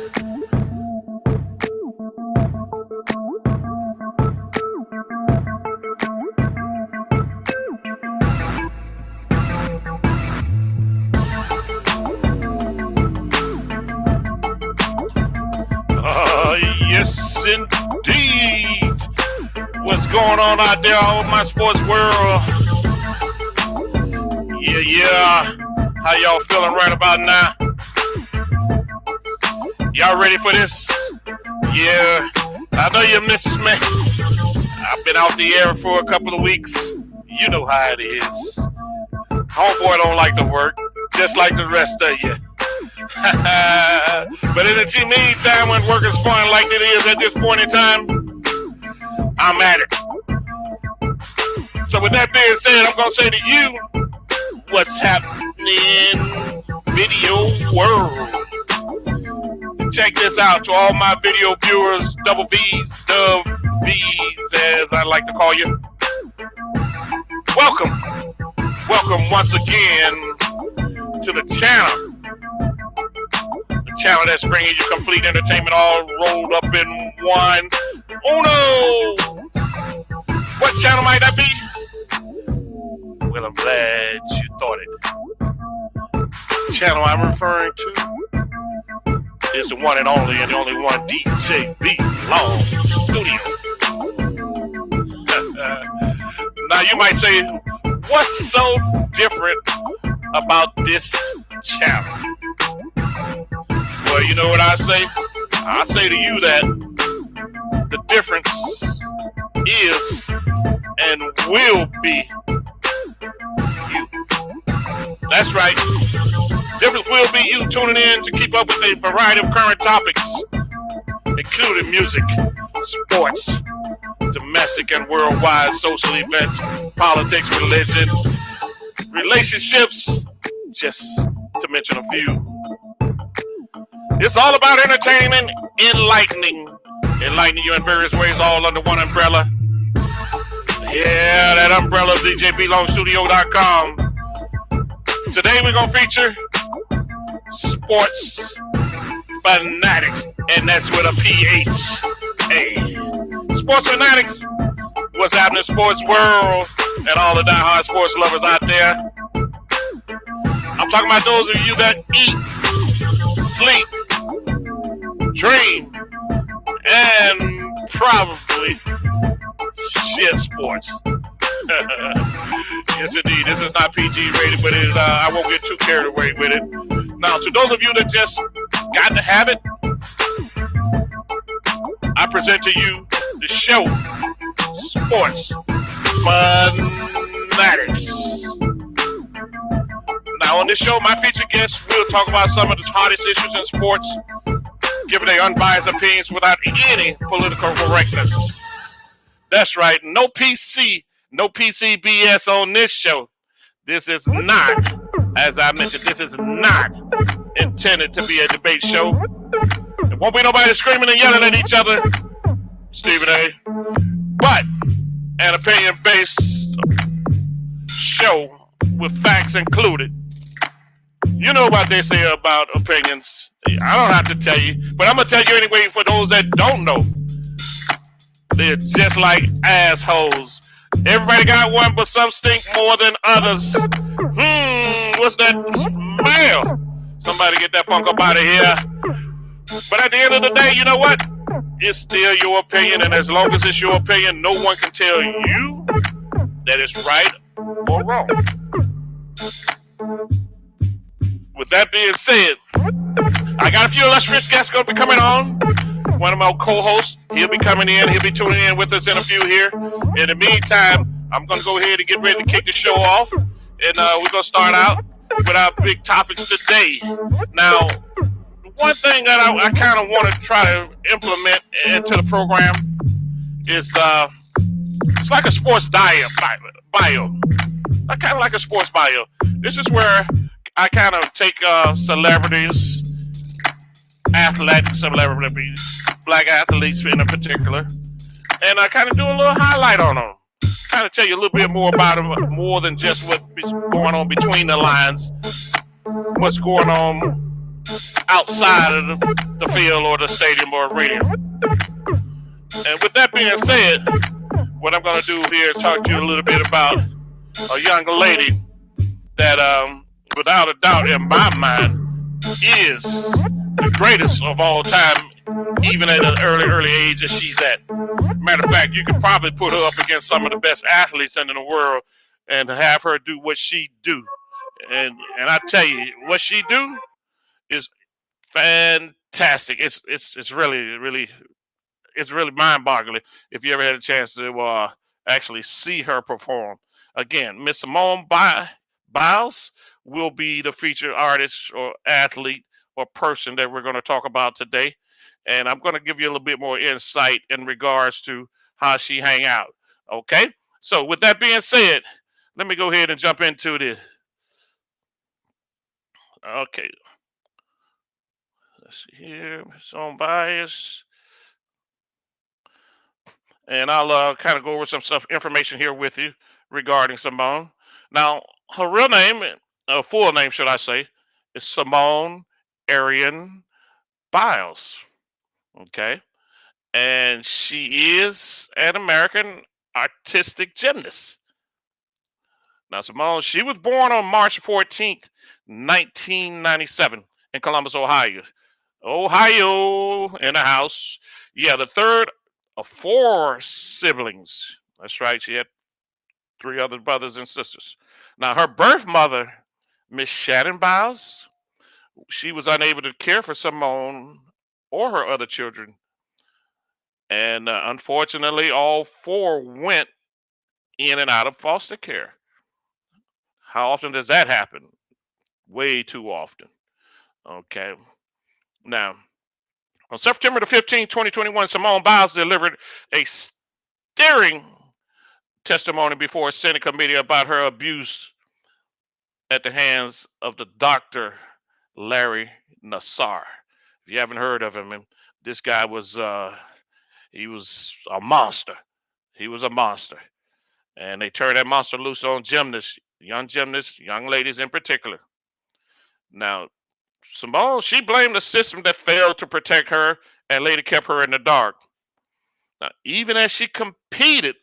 Yes, indeed. What's going on out there all over my sports world? Yeah. How y'all feeling right about now? Y'all ready for this? Yeah. I know you missed me. I've been out the air for a couple of weeks. You know how it is. Homeboy don't like to work, just like the rest of you. But in the meantime, when work is fun like it is at this point in time, I'm at it. So with that being said, I'm going to say to you, what's happening, video world? Check this out to all my video viewers, double V's, dub V's, as I like to call you. Welcome once again to the channel. The channel that's bringing you complete entertainment all rolled up in one. Oh no! What channel might that be? Well, I'm glad you thought it. The channel I'm referring to is the one and only one DJ BILES Studio. Now you might say, what's so different about this channel? Well, you know what I say? I say to you that the difference is and will be you. That's right. Difference will be you tuning in to keep up with a variety of current topics, including music, sports, domestic and worldwide social events, politics, religion, relationships, just to mention a few. It's all about entertainment, enlightening you in various ways, all under one umbrella. Yeah, that umbrella, DJBLongStudio.com. Today we're going to feature Sports Phanatics, and that's with a P-H-A. Sports Phanatics, what's happening in the sports world, and all the diehard sports lovers out there. I'm talking about those of you that eat, sleep, dream, and probably shit sports. Yes, indeed. This is not PG rated, but I won't get too carried away with it. Now, to those of you that just got to have it, I present to you the show, Sports Phanatics. Now, on this show, my featured guests will talk about some of the hottest issues in sports, giving their unbiased opinions without any political correctness. That's right, no PC BS on this show. This is not, as I mentioned, this is not intended to be a debate show. There won't be nobody screaming and yelling at each other, Stephen A. But an opinion-based show with facts included. You know what they say about opinions. I don't have to tell you, but I'm going to tell you anyway for those that don't know. They're just like assholes. Everybody got one, but some stink more than others. What's that smell? Somebody get that funk up out of here. But at the end of the day, you know what? It's still your opinion, and as long as it's your opinion, no one can tell you that it's right or wrong. With that being said, I got a few illustrious guests going to be coming on. One of my co-hosts, he'll be coming in. He'll be tuning in with us in a few here. In the meantime, I'm going to go ahead and get ready to kick the show off. And we're going to start out with our big topics today. Now, one thing that I kind of want to try to implement into the program is it's like a sports bio. Kind of like a sports bio. This is where I kind of take celebrities, athletic celebrities, black athletes in particular, and I kind of do a little highlight on them. Kind of tell you a little bit more about them, more than just what's going on between the lines, what's going on outside of the field or the stadium or arena. And with that being said, what I'm going to do here is talk to you a little bit about a young lady that, without a doubt, in my mind, is the greatest of all time, even at an early age that she's at. Matter of fact, you could probably put her up against some of the best athletes in the world and have her do what she do. And I tell you, what she do is fantastic. It's really it's really mind-boggling if you ever had a chance to actually see her perform. Again, Miss Simone Biles will be the featured artist or athlete or person that we're going to talk about today, and I'm going to give you a little bit more insight in regards to how she hang out. Okay, so with that being said, let me go ahead and jump into this. Okay, let's see here, Simone Biles. And I'll kind of go over some stuff, information here with you regarding Simone. Now, her real name, full name, should I say, is Simone Arian Biles. Okay, and she is an American artistic gymnast. Now, Simone, she was born on March 14th, 1997, in Columbus, Ohio. Ohio in the house. Yeah, the third of four siblings. That's right. She had three other brothers and sisters. Now, her birth mother, Miss Shannon Biles, she was unable to care for Simone or her other children. And unfortunately, all four went in and out of foster care. How often does that happen? Way too often. Okay. Now, on September the 15th, 2021, Simone Biles delivered a stirring testimony before a Senate committee about her abuse at the hands of the Dr. Larry Nassar. If you haven't heard of him, this guy was he was a monster. He was a monster. And they turned that monster loose on gymnasts, young ladies in particular. Now, Simone, she blamed the system that failed to protect her and later kept her in the dark. Now, even as she competed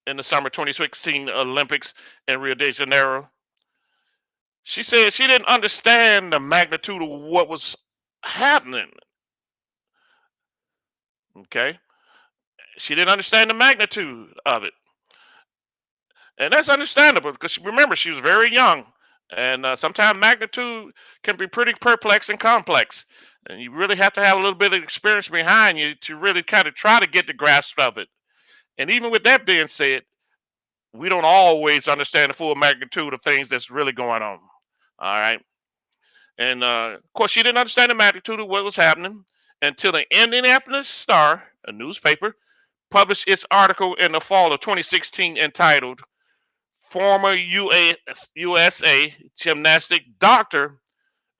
in the summer 2016 Olympics in Rio de Janeiro, she said she didn't understand the magnitude of what was happening. Okay? She didn't understand the magnitude of it. And that's understandable because remember, she was very young. And sometimes magnitude can be pretty perplex and complex. And you really have to have a little bit of experience behind you to really kind of try to get the grasp of it. And even with that being said, we don't always understand the full magnitude of things that's really going on. All right. And of course, she didn't understand the magnitude of what was happening until the Indianapolis Star, a newspaper, published its article in the fall of 2016 entitled Former USA gymnastic doctor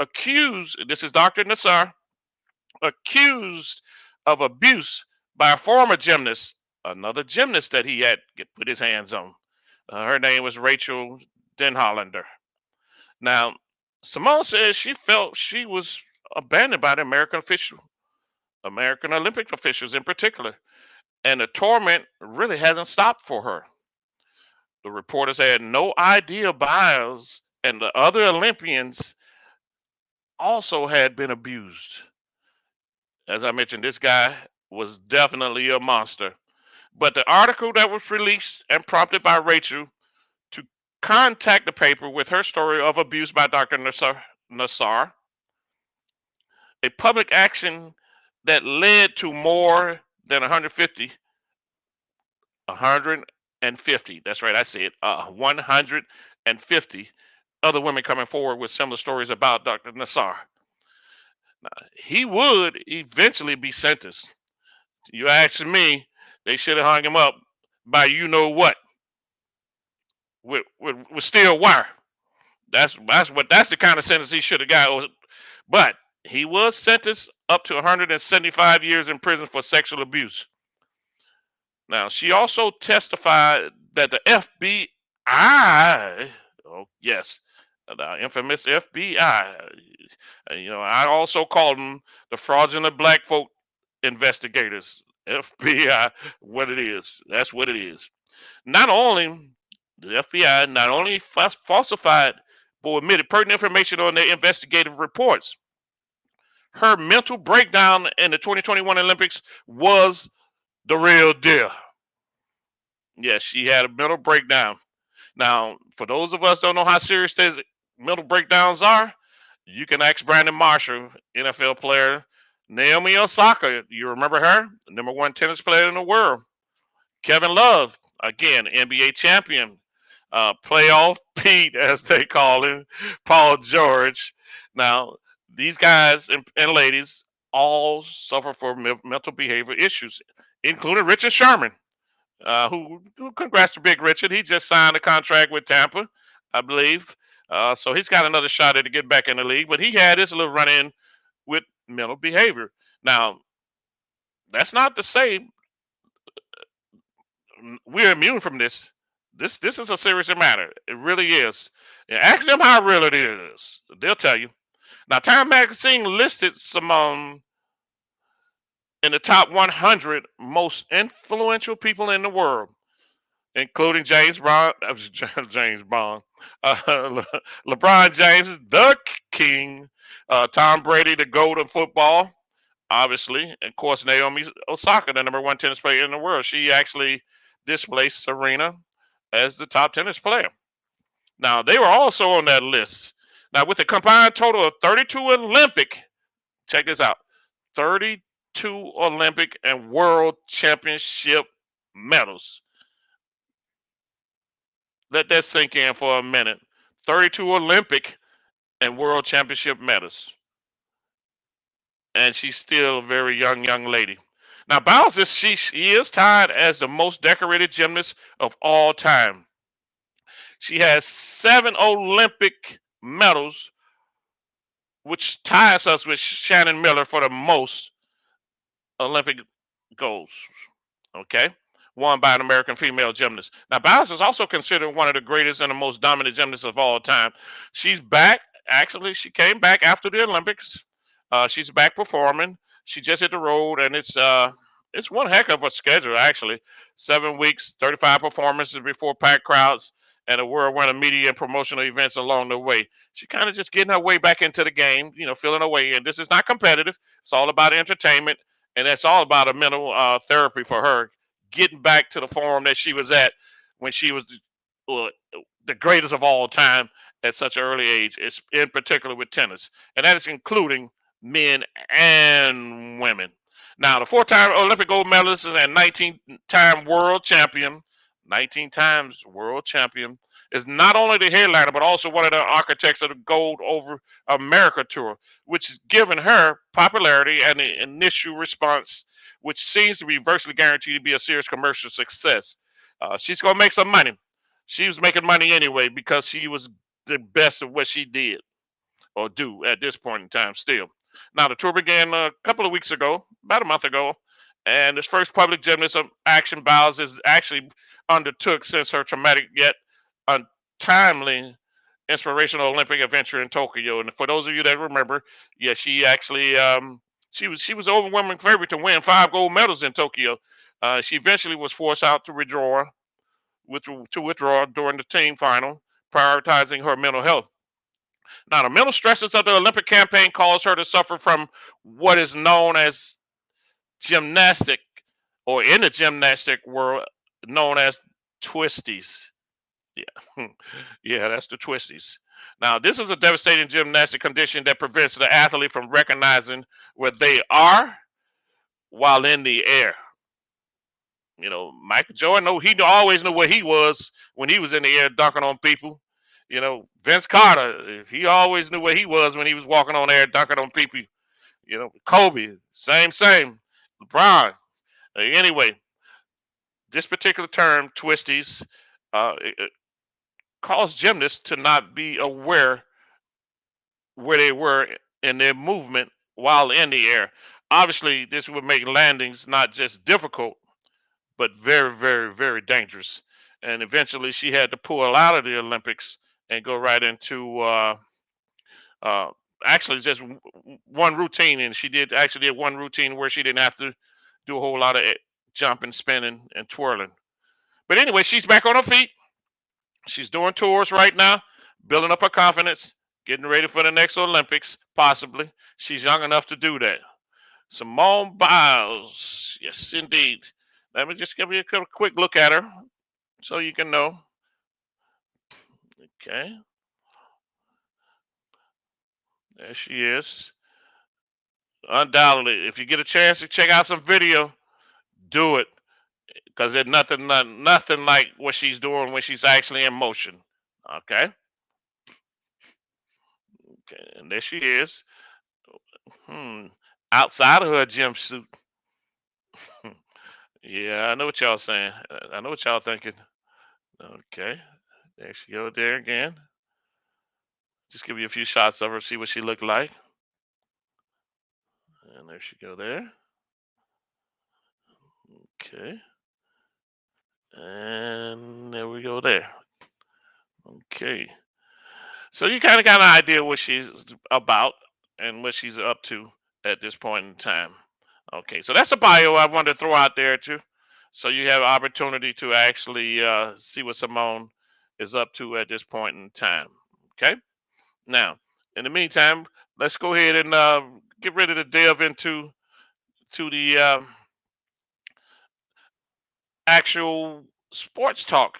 accused, this is Dr. Nassar, accused of abuse by a former gymnast, another gymnast that he had put his hands on. Her name was Rachel Denhollander. Now, Simone says she felt she was abandoned by the American Olympic officials in particular, and the torment really hasn't stopped for her. The reporters had no idea Biles and the other Olympians also had been abused. As I mentioned, this guy was definitely a monster. But the article that was released and prompted by Rachel to contact the paper with her story of abuse by Dr. Nassar, a public action that led to more than 150, that's right, I said 150 other women coming forward with similar stories about Dr. Nassar. Now, he would eventually be sentenced. You ask me, they should have hung him up by you know what, with steel wire. That's the kind of sentence he should have got. But he was sentenced up to 175 years in prison for sexual abuse. Now, she also testified that the FBI, oh yes, the infamous FBI, I also call them the fraudulent black folk investigators. FBI, what it is. That's what it is. Not only the FBI not only falsified but omitted pertinent information on their investigative reports. Her mental breakdown in the 2021 Olympics was the real deal. Yes, she had a mental breakdown. Now, for those of us who don't know how serious these mental breakdowns are, you can ask Brandon Marshall, NFL player, Naomi Osaka. You remember her? Number one tennis player in the world. Kevin Love, again, NBA champion. Playoff Pete, as they call him, Paul George. Now, these guys and ladies all suffer from mental behavior issues, including Richard Sherman, who congrats to Big Richard. He just signed a contract with Tampa, I believe. So he's got another shot at to get back in the league, but he had his little run in with mental behavior. Now, that's not to say we're immune from this. This is a serious matter. It really is. And ask them how real it is. They'll tell you. Now, Time Magazine listed Simone in the top 100 most influential people in the world, including James Bond, James Bond, LeBron James, the King, Tom Brady, the GOAT of football, obviously, and of course Naomi Osaka, the number one tennis player in the world. She actually displaced Serena as the top tennis player. Now, they were also on that list. Now, with a combined total of 32 Olympic, check this out, 32 Olympic and World Championship medals. Let that sink in for a minute. 32 Olympic and World Championship medals. And she's still a very young lady. Now, Biles she is tied as the most decorated gymnast of all time. She has 7 Olympic medals, which ties us with Shannon Miller for the most Olympic golds. Okay? Won by an American female gymnast. Now, Biles is also considered one of the greatest and the most dominant gymnasts of all time. She's back. Actually, she came back after the Olympics. She's back performing. She just hit the road, and it's one heck of a schedule, actually. 7 weeks, 35 performances before packed crowds, and a whirlwind of media and promotional events along the way. She kind of just getting her way back into the game, feeling her way in. This is not competitive. It's all about entertainment, and it's all about a mental therapy for her, getting back to the form that she was at when she was the greatest of all time at such an early age, in particular with tennis. And that is including men and women. Now, the 4-time Olympic gold medalist and 19-time world champion, 19 times world champion, is not only the headliner, but also one of the architects of the Gold Over America tour, which has given her popularity and the initial response, which seems to be virtually guaranteed to be a serious commercial success. She's going to make some money. She was making money anyway because she was the best of what she did or do at this point in time still. Now, the tour began a couple of weeks ago, about a month ago, and this first public gymnast of action Biles is actually undertook since her traumatic yet untimely inspirational Olympic adventure in Tokyo. And for those of you that remember, yeah, she actually she was overwhelming favorite to win 5 gold medals in Tokyo. She eventually was forced out to withdraw during the team final, prioritizing her mental health. Now, the mental stresses of the Olympic campaign caused her to suffer from what is known as gymnastic, or in the gymnastic world, known as twisties. Yeah, yeah, that's the twisties. Now, this is a devastating gymnastic condition that prevents the athlete from recognizing where they are while in the air. Michael Jordan, he always knew where he was when he was in the air dunking on people. Vince Carter, he always knew where he was when he was walking on air dunking on people. Kobe, same. LeBron. Anyway, this particular term, twisties, it caused gymnasts to not be aware where they were in their movement while in the air. Obviously, this would make landings not just difficult, but very, very, very dangerous. And eventually, she had to pull out of the Olympics and go right into actually just one routine, and she actually did one routine where she didn't have to do a whole lot of jumping, spinning, and twirling. But anyway, she's back on her feet. She's doing tours right now, building up her confidence, getting ready for the next Olympics, possibly. She's young enough to do that. Simone Biles. Yes, indeed. Let me just give you a quick look at her so you can know. Okay. There she is. Undoubtedly, if you get a chance to check out some video, do it. Because there's nothing like what she's doing when she's actually in motion. Okay. Okay, and there she is. Outside of her jumpsuit. Yeah, I know what y'all saying. I know what y'all thinking. Okay, there she go there again. Just give you a few shots of her, see what she looked like. And there she go there. Okay. And there we go there. Okay. So you kind of got an idea what she's about and what she's up to at this point in time. Okay, so that's a bio I wanted to throw out there too. So you have opportunity to actually see what Simone is up to at this point in time. Okay. Now, in the meantime, let's go ahead and get ready to delve into the actual sports talk.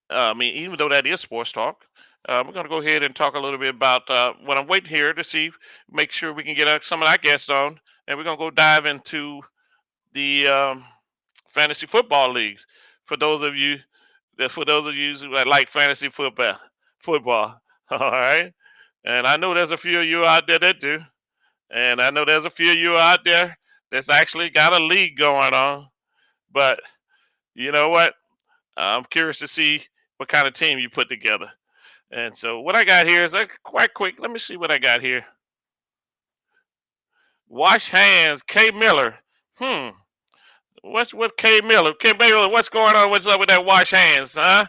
I mean, even though that is sports talk, we're going to go ahead and talk a little bit about what I'm waiting here to see, make sure we can get some of our guests on, and we're going to go dive into the fantasy football leagues. For those of you who like fantasy football, all right. And I know there's a few of you out there that do, and I know there's a few of you out there that's actually got a league going on. But you know what? I'm curious to see what kind of team you put together. And so what I got here is quite quick. Let me see what I got here. Wash hands, K Miller. What's with K Miller? K Miller, what's going on? What's up with that wash hands, huh?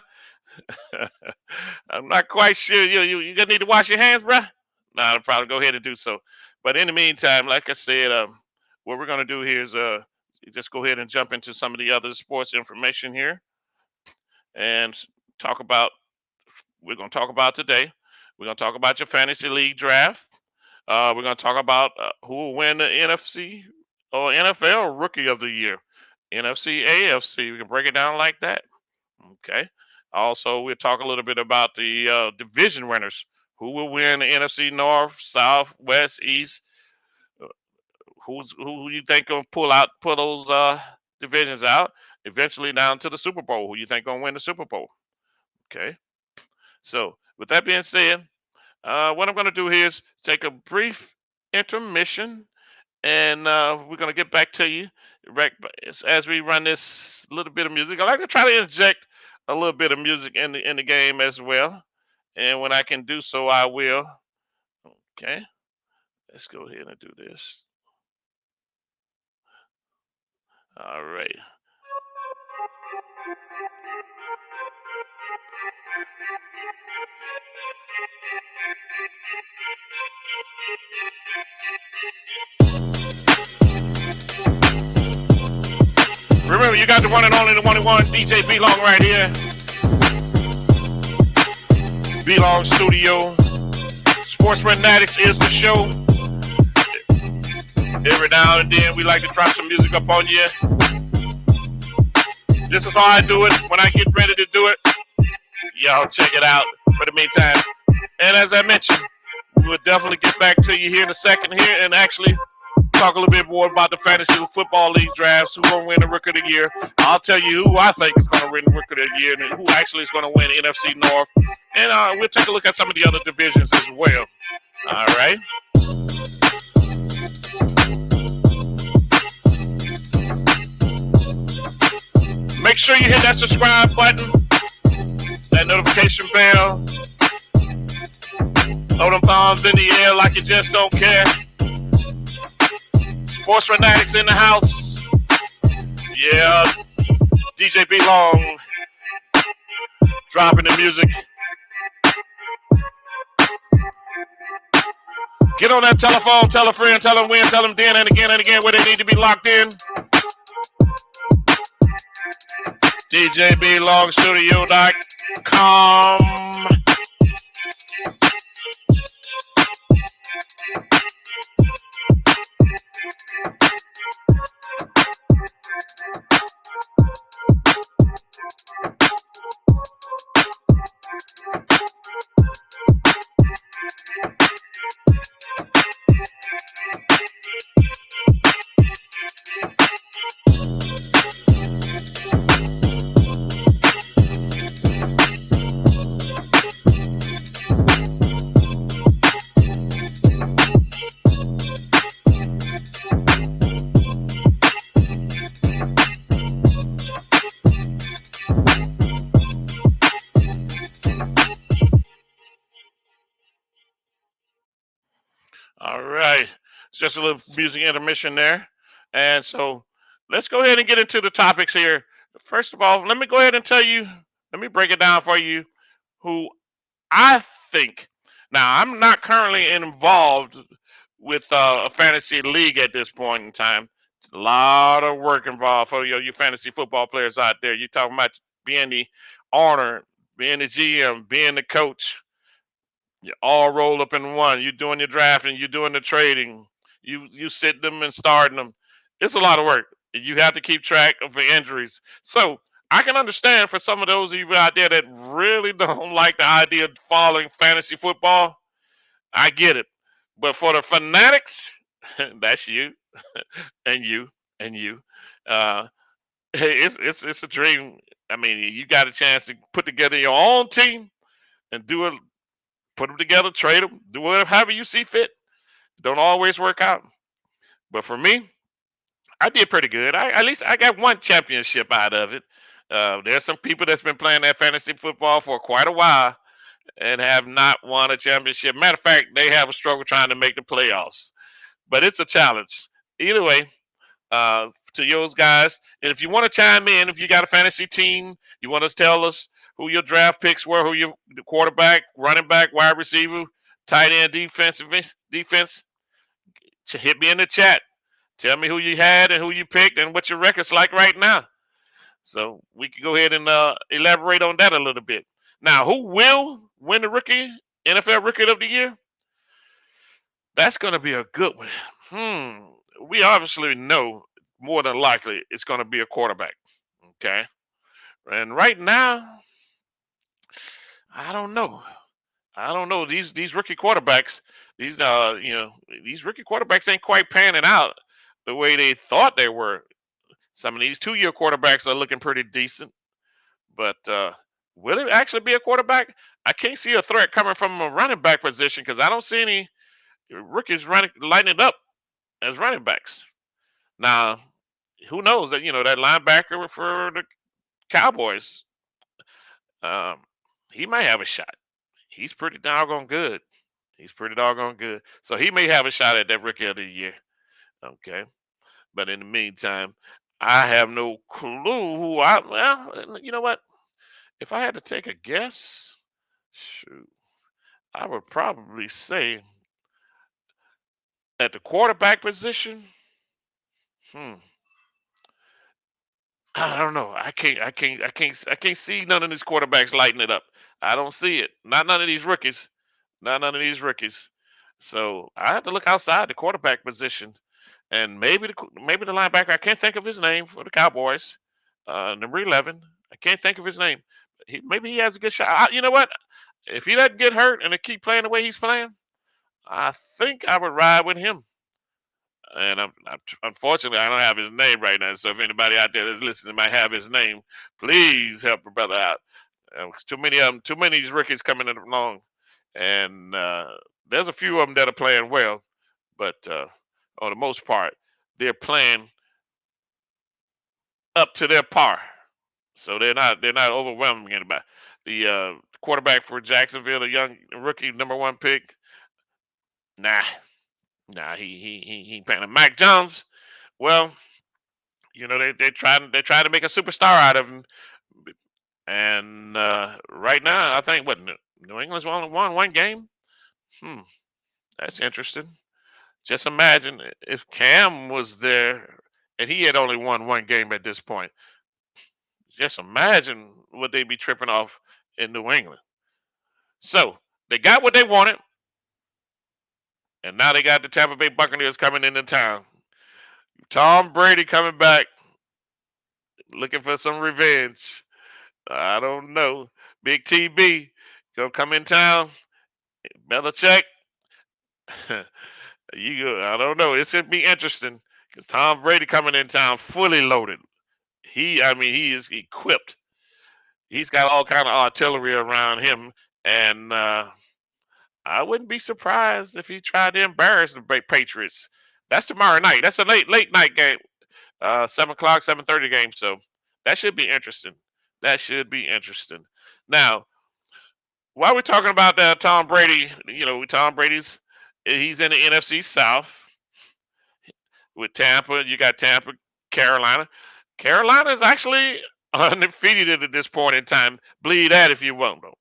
I'm not quite sure. You gonna need to wash your hands, bruh? Nah, I'll probably go ahead and do so. But in the meantime, like I said, what we're gonna do here is just go ahead and jump into some of the other sports information here and talk about. We're gonna talk about today. We're gonna talk about your fantasy league draft. We're gonna talk about who will win the NFC or NFL Rookie of the Year, NFC, AFC. We can break it down like that. Okay. Also, we'll talk a little bit about the division winners. Who will win the NFC North, South, West, East? Who you think gonna pull those divisions out eventually down to the Super Bowl? Who you think gonna win the Super Bowl? Okay. So with that being said, what I'm gonna do here is take a brief intermission, and we're gonna get back to you as we run this little bit of music. I like to try to inject a little bit of music in the game as well, and when I can do so, I will. Okay, let's go ahead and do this. All right. Remember, you got the one and only, the one and one DJ B-Long right here. B-Long Studio. Sports Phanatics is the show. Every now and then, we like to drop some music up on you. This is how I do it when I get ready to do it. Y'all check it out for the meantime. And as I mentioned, we will definitely get back to you here in a second here and actually talk a little bit more about the fantasy football league drafts, who's going to win the Rookie of the Year. I'll tell you who I think is going to win the Rookie of the Year and who actually is going to win NFC North. And we'll take a look at some of the other divisions as well. All right. Make sure you hit that subscribe button, that notification bell. Throw them thumbs in the air like you just don't care. Sports Phanatics in the house. Yeah, DJ B-Long dropping the music. Get on that telephone, tell a friend, tell them when, tell them then and again where they need to be locked in. DJBLongstudio.com. All right. It's just a little music intermission there. And so let's go ahead and get into the topics here. First of all, let me go ahead and tell you, let me break it down for you who I think. Now, I'm not currently involved with a fantasy league at this point in time. A lot of work involved for you fantasy football players out there. You're talking about being the owner, being the GM, being the coach. You all roll up in one. You're doing your drafting, you're doing the trading, you sit them and starting them. It's a lot of work. You have to keep track of the injuries. So I can understand for some of those of you out there that really don't like the idea of following fantasy football. I get it. But for the fanatics, that's you and you and you. Uh, hey, it's a dream. I mean, you got a chance to put together your own team and do it, put them together, trade them, do whatever, however you see fit. Don't always work out. But for me, I did pretty good. At least I got one championship out of it. There's some people that's been playing that fantasy football for quite a while and have not won a championship. Matter of fact, they have a struggle trying to make the playoffs. But it's a challenge. Either way, to those guys, and if you want to chime in, if you got a fantasy team, you want to tell us who your draft picks were, who your quarterback, running back, wide receiver, tight end, defense, hit me in the chat. Tell me who you had and who you picked and what your record's like right now. So we can go ahead and elaborate on that a little bit. Now, who will win the NFL Rookie of the Year? That's going to be a good one. We obviously know more than likely it's going to be a quarterback. Okay. And right now, I don't know. These rookie quarterbacks, these rookie quarterbacks ain't quite panning out the way they thought they were. Some of these 2-year quarterbacks are looking pretty decent, but will it actually be a quarterback? I can't see a threat coming from a running back position because I don't see any rookies lighting it up as running backs. Now, who knows that that linebacker for the Cowboys, he might have a shot. He's pretty doggone good. So he may have a shot at that Rookie of the Year. Okay. But in the meantime, I have no clue who well, you know what? If I had to take a guess, shoot, I would probably say at the quarterback position, hmm, I don't know. I can't see none of these quarterbacks lighting it up. I don't see it. Not none of these rookies. Not none of these rookies. So I have to look outside the quarterback position, and maybe the linebacker. I can't think of his name for the Cowboys. Number 11. I can't think of his name. Maybe he has a good shot. You know what? If he doesn't get hurt and they keep playing the way he's playing, I think I would ride with him. And unfortunately, I don't have his name right now. So if anybody out there that's listening might have his name, please help a brother out. Too many of them, too many of these rookies coming along, and there's a few of them that are playing well, but on the most part, they're playing up to their par. So they're not overwhelming anybody. The quarterback for Jacksonville, the young rookie number 1 pick, nah, he playing. Mac Jones, well, they try to make a superstar out of him, and right now I think what New England's won one game. That's interesting. Just imagine if Cam was there and he had only won one game at this point. Just imagine what they'd be tripping off in New England. So they got what they wanted, and now they got the Tampa Bay Buccaneers coming into town. Tom Brady coming back, looking for some revenge. I don't know. Big TB gonna come in town. Belichick, you go. I don't know. It's gonna be interesting because Tom Brady coming in town fully loaded. He is equipped. He's got all kind of artillery around him, and I wouldn't be surprised if he tried to embarrass the Patriots. That's tomorrow night. That's a late night game, 7 o'clock, 7:30 game. So that should be interesting. That should be interesting. Now, while we're talking about Tom Brady, Tom Brady's he's in the NFC South with Tampa. You got Tampa, Carolina. Carolina is actually undefeated at this point in time. Believe that if you want, though.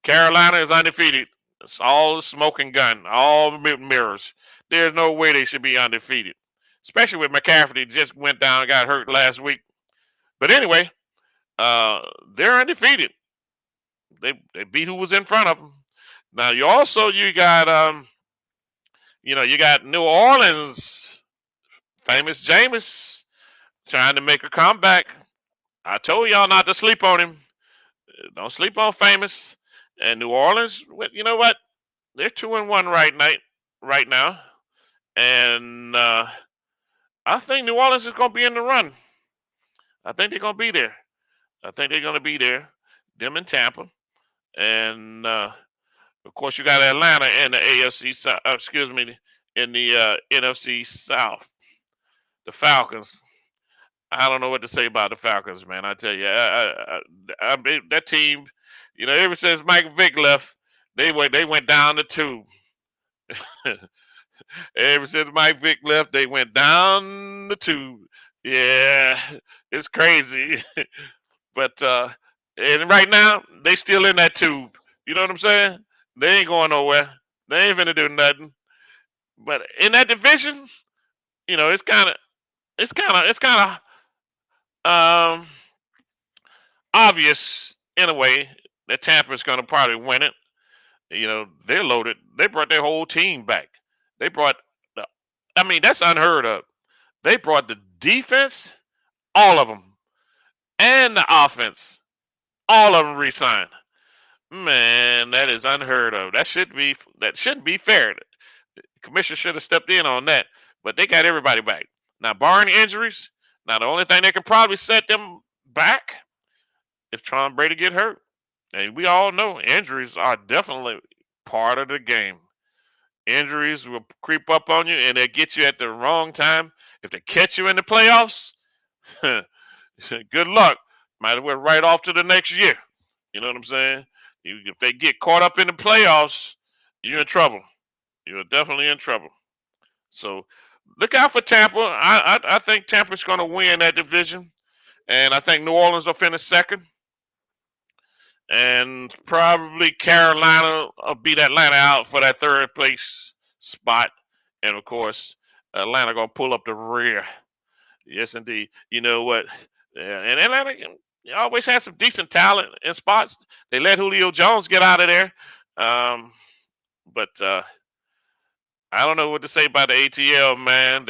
Carolina is undefeated. It's all smoking gun, all mirrors. There's no way they should be undefeated, especially with McCaffrey just went down, got hurt last week. But anyway, they're undefeated. They beat who was in front of them. Now you got you got New Orleans, famous Jameis, trying to make a comeback. I told y'all not to sleep on him. Don't sleep on famous. And New Orleans, you know what? They're 2-1 right now, and I think New Orleans is going to be in the run. I think they're going to be there. I think they're going to be there. Them and Tampa, and of course you got Atlanta in the AFC. In the NFC South, the Falcons. I don't know what to say about the Falcons, man. I tell you, that team, ever since Mike Vick left, they went down the tube. Ever since Mike Vick left, they went down the tube. Yeah, it's crazy. But and right now they still in that tube. You know what I'm saying? They ain't going nowhere. They ain't gonna do nothing. But in that division, it's kind of obvious in a way that Tampa's gonna probably win it. They're loaded. They brought their whole team back. They brought, that's unheard of. They brought the defense, all of them, and the offense, all of them re-signed. Man, that is unheard of. That shouldn't be fair. The commissioner should have stepped in on that. But they got everybody back. Now, barring injuries, the only thing that can probably set them back is Tom Brady get hurt. And we all know injuries are definitely part of the game. Injuries will creep up on you, and they get you at the wrong time. If they catch you in the playoffs, good luck. Might as well right off to the next year. You know what I'm saying? If they get caught up in the playoffs, you're in trouble. You're definitely in trouble. So look out for Tampa. I think Tampa's going to win that division, and I think New Orleans will finish second. And probably Carolina will beat Atlanta out for that third place spot. And of course, Atlanta gonna pull up the rear. Yes, indeed. You know what? And Atlanta always has some decent talent in spots. They let Julio Jones get out of there. But I don't know what to say about the ATL, man.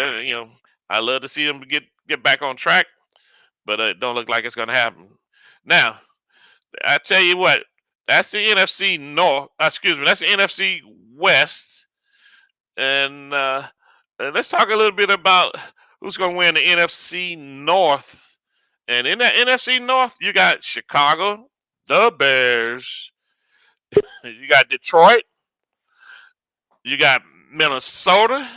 I love to see them get back on track, but it don't look like it's gonna happen. Now, I tell you what, that's the NFC North. Excuse me, that's the NFC West. And let's talk a little bit about who's going to win the NFC North. And in that NFC North, you got Chicago, the Bears. You got Detroit. You got Minnesota.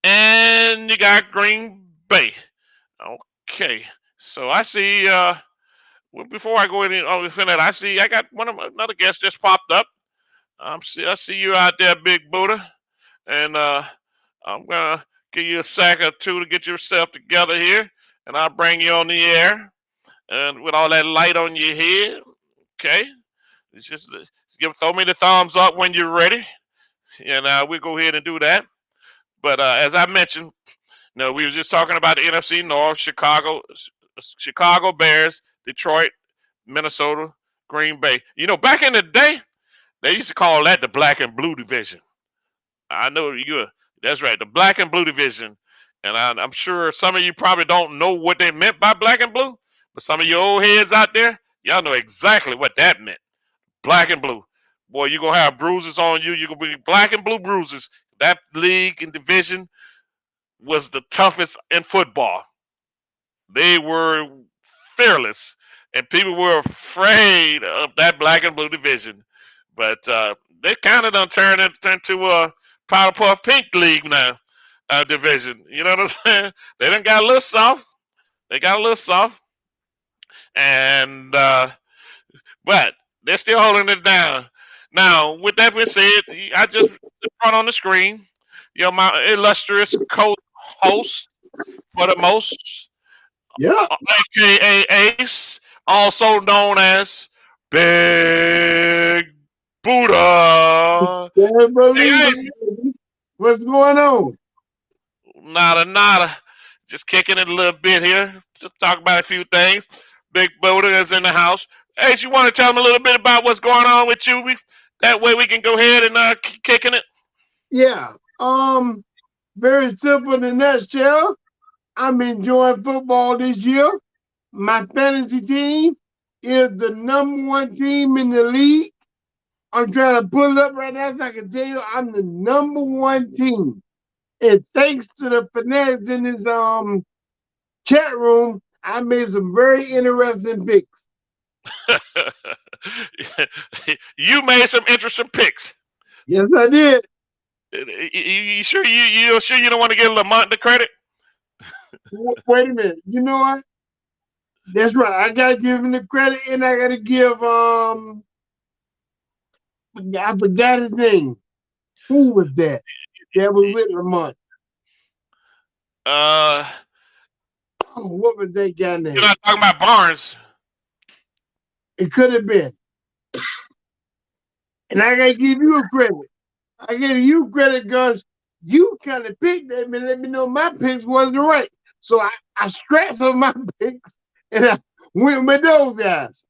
And you got Green Bay. Okay. So I see... before I go in on Phanatics, I got another guest just popped up. I see you out there, Big Buddha, and I'm gonna give you a second or two to get yourself together here, and I'll bring you on the air, and with all that light on your head, okay? Throw me the thumbs up when you're ready. and we go ahead and do that. But as I mentioned, no, we were just talking about the NFC North, Chicago Bears, Detroit, Minnesota, Green Bay. Back in the day, they used to call that the black and blue division. I know you. That's right, the black and blue division. And I'm sure some of you probably don't know what they meant by black and blue, but some of you old heads out there, y'all know exactly what that meant. Black and blue. Boy, you're going to have bruises on you. You're going to be black and blue bruises. That league and division was the toughest in football. They were fearless, and people were afraid of that black and blue division. But they kind of done turned into a Powder Puff Pink League now division. You know what I'm saying? They done got a little soft. They got a little soft, and but they're still holding it down. Now, with that being said, I just put on the screen, my illustrious co-host for the most, Yeah. aka Ace, also known as Big Buddha. Can't believe Hey, it, Ace, baby. What's going on? nada. Just kicking it a little bit here. Just talk about a few things. Big Buddha is in the house. Ace, you want to tell them a little bit about what's going on with you? That way we can go ahead and keep kicking it. Yeah. Very simple in a nutshell. I'm enjoying football this year. My fantasy team is the number one team in the league. I'm trying to pull it up right now so I can tell you I'm the number one team. And thanks to the Phanatics in this chat room, I made some very interesting picks. You made some interesting picks. Yes, I did. You sure you don't want to give Lamont the credit? Wait a minute. You know what? That's right. I gotta give him the credit, and I gotta give I forgot his name. Who was that? That was with Lamont. Uh, Oh, what was that guy name? you're not talking about Barnes. It could have been. And I gotta give you a credit. I give you credit because you kind of picked them and let me know my picks wasn't right. So I scratched some of my picks and I went with those guys.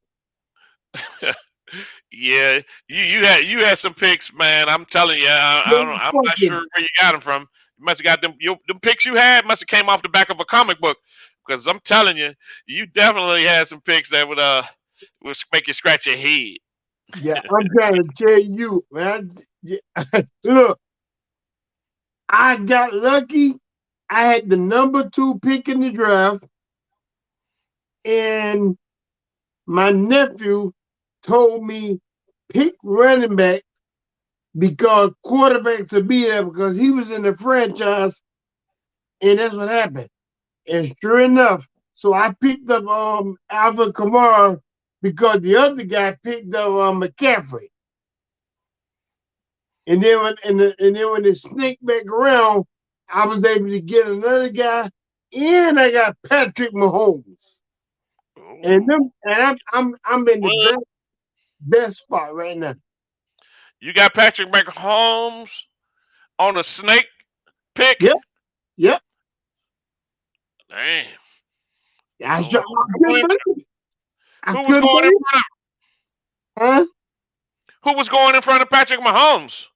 Yeah, you had some picks, man. I'm telling you, I'm not sure where you got them from. You must have got them picks you had must have came off the back of a comic book, because I'm telling you, you definitely had some picks that would make you scratch your head. Yeah, I'm trying to tell you, man. Look, I got lucky. I had the number 2 pick in the draft, and my nephew told me pick running back because quarterbacks will be there because he was in the franchise, and that's what happened. And sure enough, so I picked up Alvin Kamara because the other guy picked up McCaffrey. And then when it snaked back around, I was able to get another guy, and I got Patrick Mahomes. And I'm in the best spot right now. You got Patrick Mahomes on a snake pick. Yep, yep. Damn. I Who was couldn't going in believe front of? Huh? Who was going in front of Patrick Mahomes?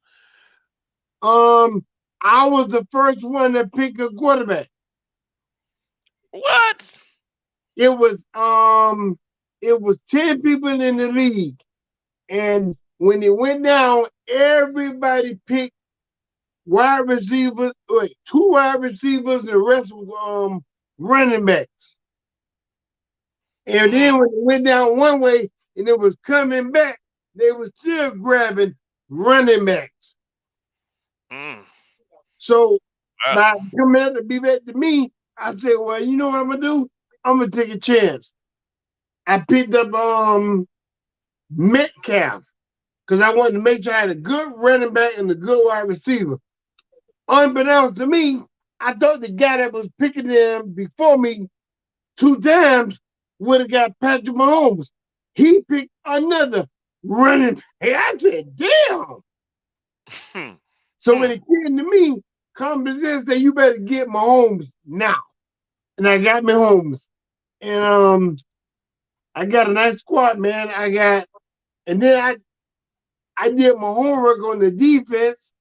I was the first one to pick a quarterback. What? It was 10 people in the league. And when it went down, everybody picked wide receivers, 2 wide receivers, and the rest was running backs. And then when it went down one way and it was coming back, they were still grabbing running backs. So by coming out to be back to me, I said, well, you know what I'm gonna do? I'm gonna take a chance. I picked up Metcalf because I wanted to make sure I had a good running back and a good wide receiver. Unbeknownst to me, I thought the guy that was picking them before me 2 times would have got Patrick Mahomes. He picked another running back. I said, damn. So when it came to me, common sense said, you better get Mahomes now. And I got Mahomes. And I got a nice squad, man. And then I did my homework on the defense,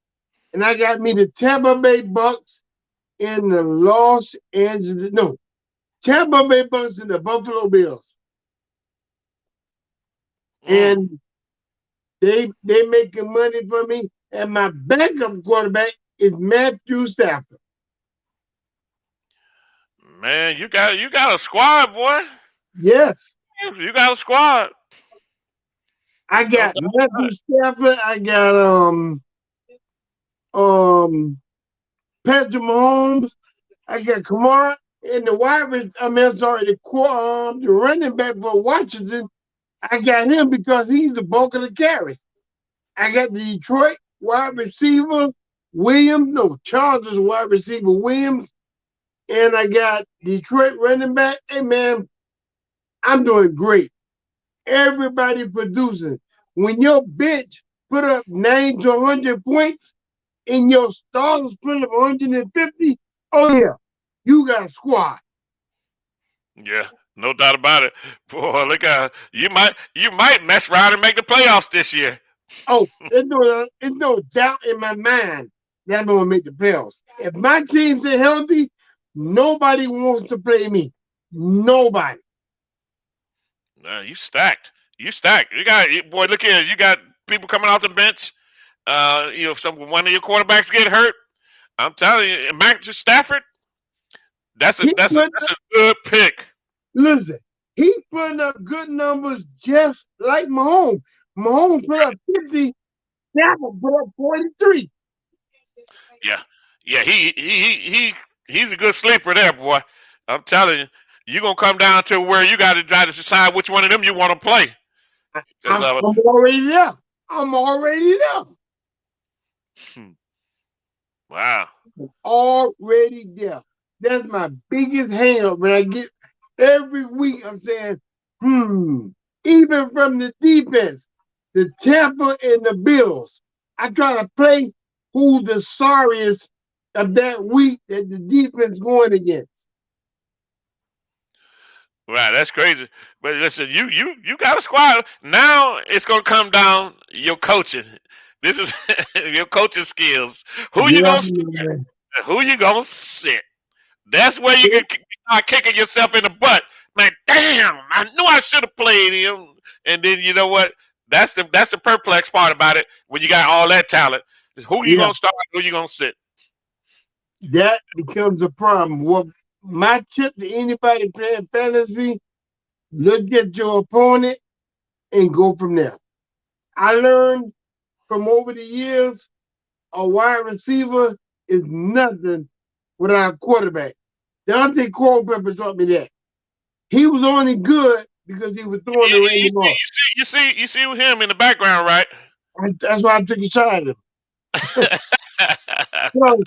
and I got me the Tampa Bay Bucks and the Tampa Bay Bucks and the Buffalo Bills. And they making money for me. And my backup quarterback is Matthew Stafford. Man, you got a squad, boy. Yes. You got a squad. I got Matthew Stafford. I got Patrick Mahomes. I got Kamara. And the the running back for Washington, I got him because he's the bulk of the carries. I got the Detroit wide receiver, Chargers wide receiver Williams, and I got Detroit running back. Hey man, I'm doing great. Everybody producing. When your bench put up 90 to 100 points and your starters put up 150, oh yeah, you got a squad. Yeah, no doubt about it. Boy, look at you might mess around and make the playoffs this year. Oh, there's no doubt in my mind that I'm gonna make the playoffs. If my team's healthy, nobody wants to play me. Nobody. You stacked. You stacked. Boy, look here. You got people coming off the bench. If one of your quarterbacks get hurt, I'm telling you, Matthew Stafford, that's a good pick. Listen, he's putting up good numbers just like Mahomes. Mahomes put up 50, Stafford put up 43. Yeah. He's a good sleeper there, boy. I'm telling you, you're gonna come down to where you got to try to decide which one of them you want to play. I'm already there. I'm already there. Wow. I'm already there. That's my biggest hang up when I get every week. I'm saying, even from the defense, the Tampa and the Bills, I try to play who's the sorriest of that week that the defense going against. Right, that's crazy. But listen, you got a squad. Now it's gonna come down your coaching. This is your coaching skills. Who you gonna sit? Who you gonna sit? That's where you can start kicking yourself in the butt. Man, damn! I knew I should have played him. And then you know what? That's the perplex part about it. When you got all that talent, who you gonna start? Who you gonna sit? That becomes a problem. Well, my tip to anybody playing fantasy: look at your opponent and go from there. I learned from over the years, a wide receiver is nothing without a quarterback. Dante Culpepper taught me that. He was only good because he was throwing the Randy Moss. You see him in the background, right? That's why I took a shot at him. So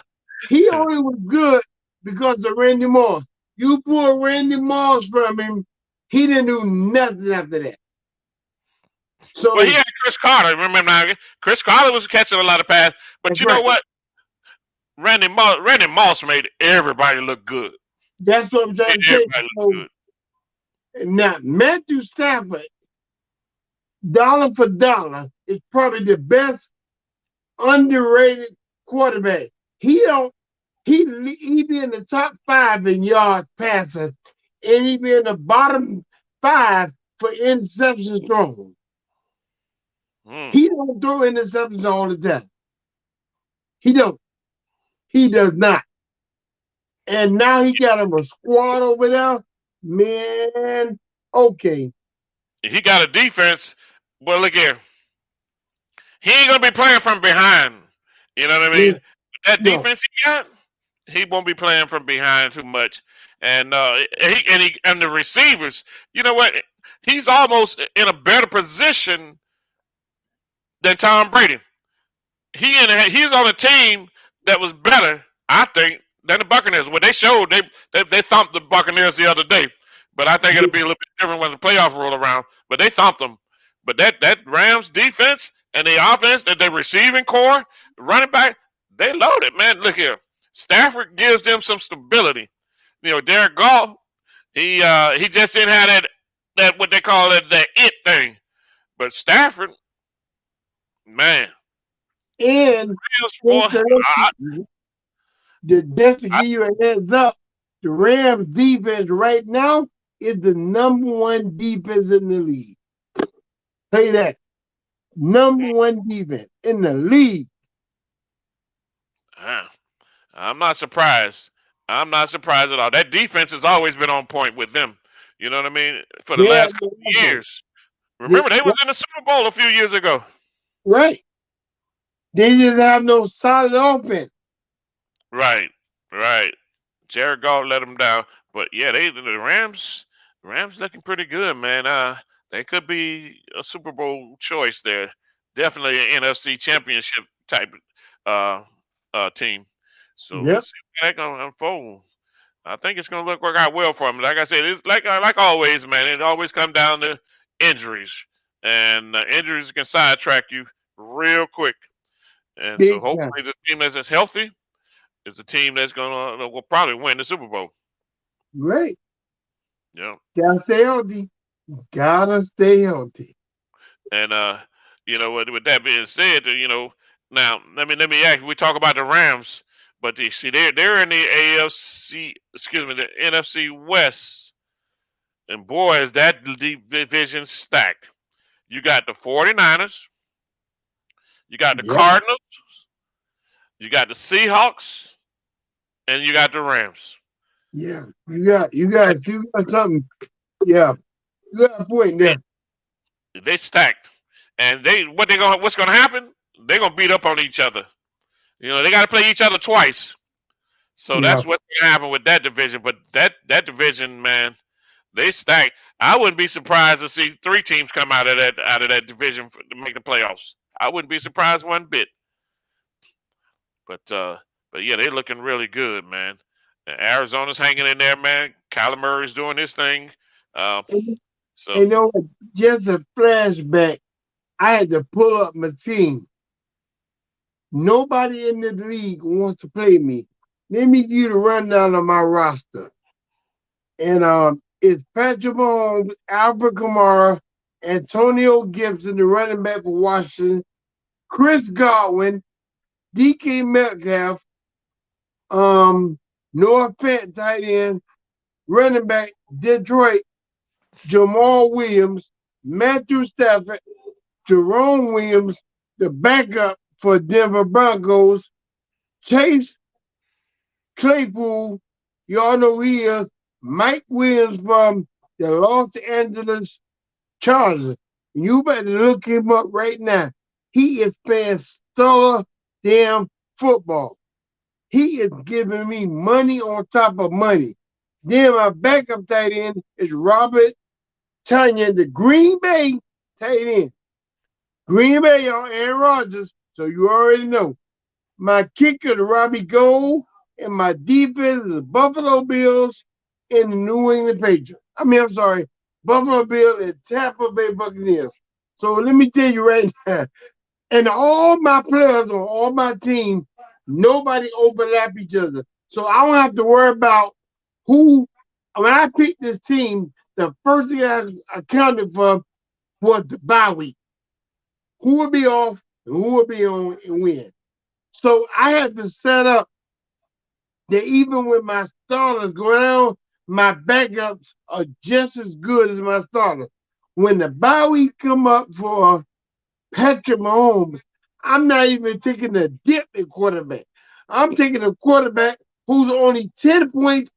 he only was good because of Randy Moss. You pull Randy Moss from him, he didn't do nothing after that. So well, he had Chris Carter. Remember now, Chris Carter was catching a lot of passes, but you know what? Randy Moss made everybody look good. That's what I'm trying to say. So, now, Matthew Stafford, dollar for dollar, is probably the best underrated quarterback. He be in the top 5 in yards passing, and he be in the bottom 5 for interceptions thrown. He don't throw interceptions all the time. He don't. He does not. And now he got him a squad over there. Man, okay. He got a defense. Well, look here. He ain't gonna be playing from behind. You know what I mean? That defense he got, he won't be playing from behind too much. And and the receivers, you know what? He's almost in a better position than Tom Brady. He's on a team that was better, I think, than the Buccaneers. What they showed, they thumped the Buccaneers the other day. But I think it'll be a little bit different when the playoff roll around. But they thumped them. But that Rams defense and the offense, that their receiving core, running back, they loaded, man. Look here, Stafford gives them some stability. Derek Goff, he just didn't have that what they call it, that it thing. But Stafford, man, And boy, just to give you a heads up, the Rams defense right now is the number one defense in the league. Say that. Number one defense in the league. I'm not surprised. I'm not surprised at all. That defense has always been on point with them. You know what I mean? For the Yeah, last couple of years. Remember, they was in the Super Bowl a few years ago. right. They didn't have no solid offense. Right. Jared Goff let them down. But yeah, the Rams looking pretty good, man. They could be a Super Bowl choice there. Definitely an NFC championship type uh team. So we'll Yep. see how that gonna unfold. I think it's gonna work out well for them. Like I said, it's like always, man. It always comes down to injuries, and injuries can sidetrack you real quick. And so Big time. hopefully the team that's healthy is the team that's gonna will probably win the Super Bowl. Right. Yeah. Gotta stay healthy. Gotta stay healthy. And with that being said, now let me ask. We talk about the Rams, but you see they're in the AFC, excuse me, the NFC West, and boy is that division stacked. You got the 49ers, you got the Yep. Cardinals, you got the Seahawks, and you got the Rams. Yeah. You got something. Yeah. You got a point there. They stacked, and what's gonna happen? They're gonna beat up on each other. They got to play each other twice. So Yeah. that's what's gonna happen with that division. But that division, man, they stacked. I wouldn't be surprised to see 3 teams come out of that division to make the playoffs. I wouldn't be surprised one bit. But yeah, they're looking really good, man. And Arizona's hanging in there, man. Kyler Murray's doing his thing. So You know, just a flashback. I had to pull up my team. Nobody in the league wants to play me. Let me give you the rundown of my roster. And it's Patrick Mahomes, Alfred Kamara, Antonio Gibson, the running back for Washington, Chris Godwin, DK Metcalf, Noah Fant, tight end, running back, Detroit, Jamal Williams, Matthew Stafford, Jerome Williams, the backup for Denver Broncos, Chase Claypool, y'all know he is, Mike Williams from the Los Angeles Chargers. You better look him up right now. He is playing stellar damn football. He is giving me money on top of money. Then my backup tight end is Robert Tonyan, the Green Bay tight end. Green Bay on Aaron Rodgers, so you already know. My kicker is Robbie Gould, and my defense is Buffalo Bills and the New England Patriots. Buffalo Bills and Tampa Bay Buccaneers. So let me tell you right now, and all my players on all my team, nobody overlap each other. So I don't have to worry about who. When I picked this team, the first thing I accounted for was the bye week. Who would be off and who would be on and when. So I had to set up that even with my starters going on, my backups are just as good as my starters. When the bye week come up for Patrick Mahomes, I'm not even taking a dip in quarterback. I'm taking a quarterback who's only 10 points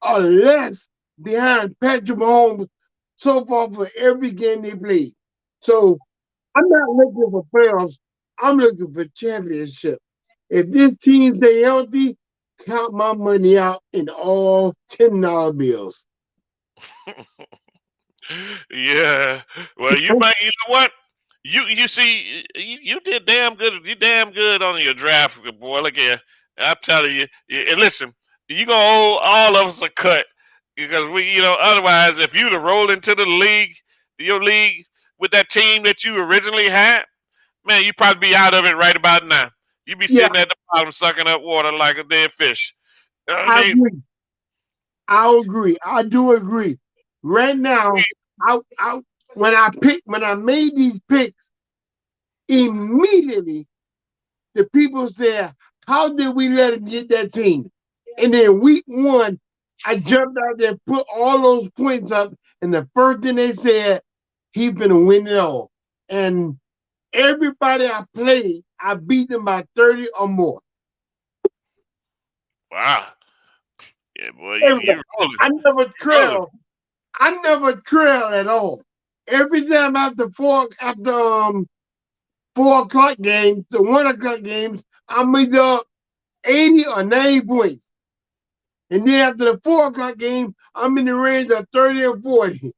or less behind Patrick Mahomes so far for every game they played. So I'm not looking for playoffs. I'm looking for championship. If this team stay healthy, count my money out in all $10 bills. yeah. Well, you know what? You see, you did damn good. You damn good on your draft, boy. Look here, I'm telling you. And listen, you gonna owe all of us a cut because otherwise, if you'd have rolled into your league with that team that you originally had, man, you'd probably be out of it right about now. You be Yeah, sitting at the bottom sucking up water like a dead fish. You know what I I mean? agree. I agree. I do agree. Right now, I when I made these picks, immediately the people said, "How did we let him get that team?" And then week 1, I jumped out there, put all those points up, and the first thing they said, "He's gonna win it all." And everybody I played, I beat them by 30 or more. Wow. Yeah, boy, Everybody. you rolling. I never You rolling. trailed. I never trailed at all. Every time after 4 o'clock games, the 1 o'clock games, I'm either 80 or 90 points. And then after the 4 o'clock game, I'm in the range of 30 or 40.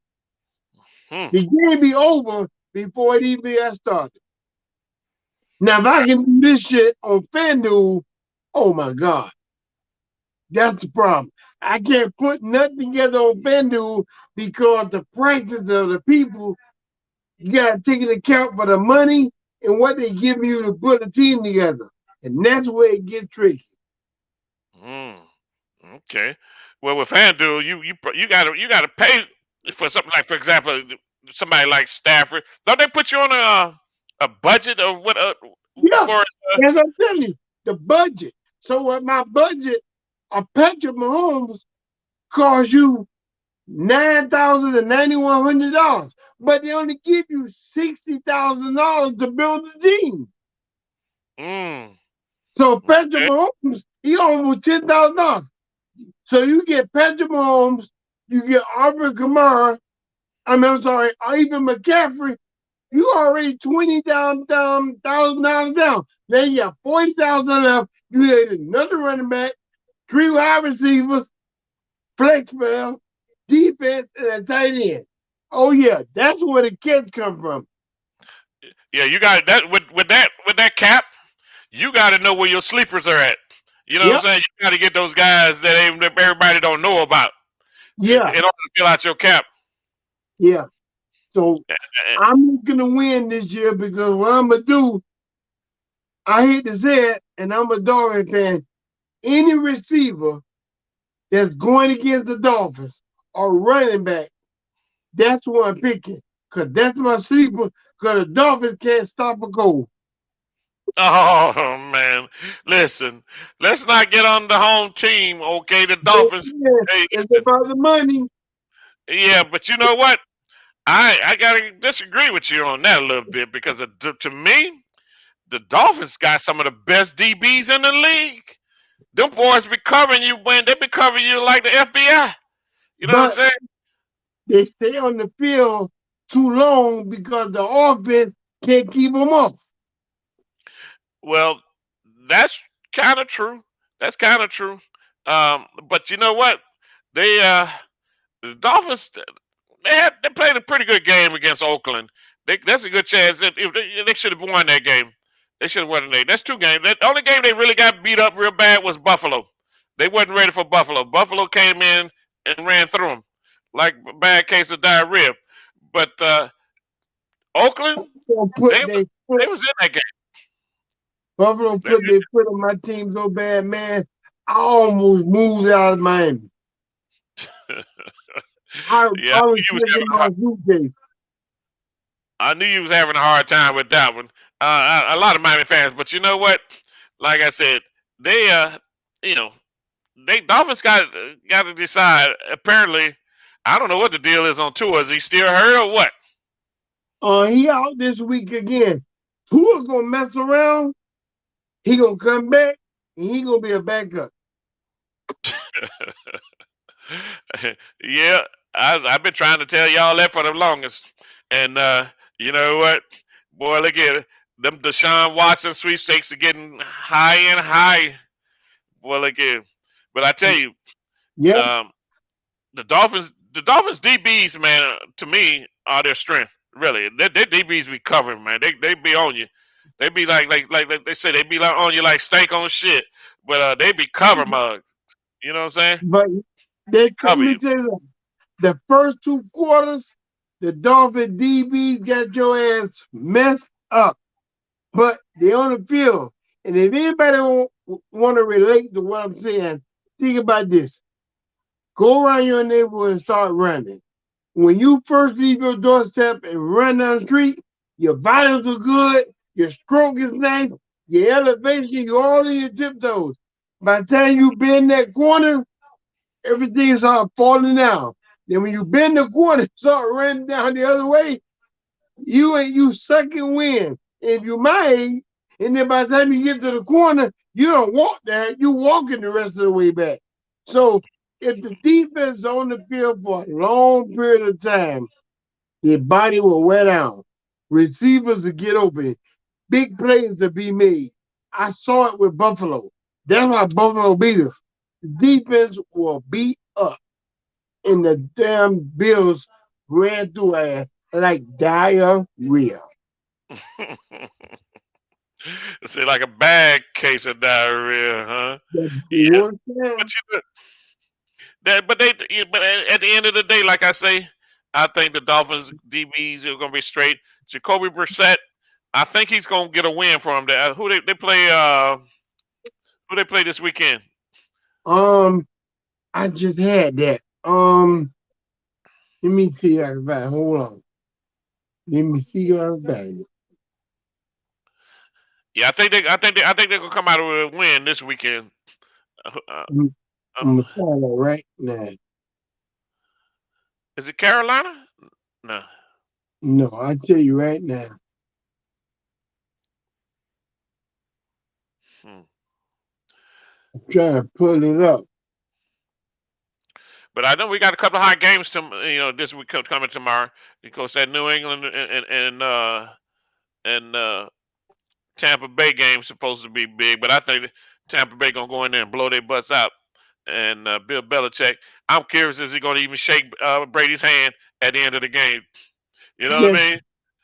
Hmm. The game be over before it even got started. Now, if I can do this shit on FanDuel, oh my God, that's the problem. I can't put nothing together on FanDuel because the prices of the people, you got to take into account for the money and what they give you to put a team together. And that's where it gets tricky. Hmm. Okay. Well, with FanDuel, you gotta pay for something like, for example, somebody like Stafford. Don't they put you on a budget of what Yeah, for? as I'm telling you, the budget. So with my budget, a Patrick Mahomes costs you $9,000 to $9,100, but they only give you $60,000 to build the team. Mm, So Patrick okay. Mahomes, he almost $10,000. So you get Patrick Mahomes, you get Aubrey Kamara, I'm sorry, or even McCaffrey, you already $20,000 down. Now you got 40,000 left. You had another running back, 3 wide receivers, flex spell, defense, and a tight end. Oh yeah, that's where the kids come from. Yeah, you got that with that cap. You got to know where your sleepers are at. You know what I'm Yep, saying? You got to get those guys that everybody don't know about in yeah, order to fill out your cap. yeah. So Eh, eh, I'm gonna win this year because what I'm gonna do, I hate to say it, and I'm a Dolphin fan. Any receiver that's going against the Dolphins or running back, that's who I'm picking. Cause that's my sleeper. Cause the Dolphins can't stop a goal. Oh man, listen. Let's not get on the home team, okay? The Dolphins. Yeah, Hey, it's listen. about the money. Yeah, but you know what? I gotta disagree with you on that a little bit because to me, the Dolphins got some of the best DBs in the league. Them boys be covering you when they be covering you like the FBI. You know what I'm But saying? they stay on the field too long because the offense can't keep them off. Well, that's kind of true. That's kind of true. But you know what? They the Dolphins they played a pretty good game against Oakland. That's a good chance that if they should have won that game. They should have won that. That's 2 games. The only game they really got beat up real bad was Buffalo. They wasn't ready for Buffalo. Buffalo came in and ran through them like a bad case of diarrhea. But Oakland, Buffalo they put their foot, they was in that game. Buffalo put their foot on my team so bad, man. I almost moved out of Miami. I Yeah, I was taking my suitcase. I knew you was having a hard time with that one. A lot of Miami fans, but you know what? Like I said, they you know, they Dolphins got to decide. Apparently, I don't know what the deal is on Tua. Is he still hurt or what? He out this week again. Tua gonna mess around. He gonna come back and he gonna be a backup. Yeah, I've been trying to tell y'all that for the longest. And you know what? Boy, look at it. Them Deshaun Watson sweepstakes are getting high and high. Boy, look at it. But I tell you, Yep. um, the Dolphins DBs, man, to me, are their strength. Really, their DBs be covering, man. They be on you. They be like they say they be like on you like steak on shit. But they be cover mugs. You know what I'm saying? But they let Cover me you. tell you something. The first 2 quarters, the Dolphin DBs got your ass messed up. But they on the field. And if anybody want to relate to what I'm saying, think about this. Go around your neighborhood and start running. When you first leave your doorstep and run down the street, your vitals are good, your stroke is nice, your elevation, you're all in your tiptoes. By the time you bend that corner, everything starts falling down. Then when you bend the corner, start running down the other way, you sucking wind. If you my age, and then by the time you get to the corner, you don't walk there, you walking the rest of the way back. So if the defense is on the field for a long period of time, their body will wear down. Receivers will get open. Big plays will be made. I saw it with Buffalo. That's why Buffalo beat us. The defense will beat up. And the damn Bills ran through ass like diarrhea. See, like a bad case of diarrhea, huh? The Yeah, worst but time. but at the end of the day, like I say, I think the Dolphins DBs are going to be straight. Jacoby Brissett, I think he's going to get a win from them. Who they play? Who they play this weekend? I just had that. Let me see if I can find it. Hold on. Let me see if I can find it. Yeah, I think they're going to come out with a win this weekend. Uh, I'm, uh, I'm gonna find it right now. is it Carolina? No. No, I tell you right now. Hmm. I'm trying to pull it up. But I know we got a couple of high games to this week coming tomorrow. Because that New England and Tampa Bay game supposed to be big, but I think Tampa Bay gonna go in there and blow their butts out. And Bill Belichick, I'm curious, is he gonna even shake Brady's hand at the end of the game? You know what Yes, I mean?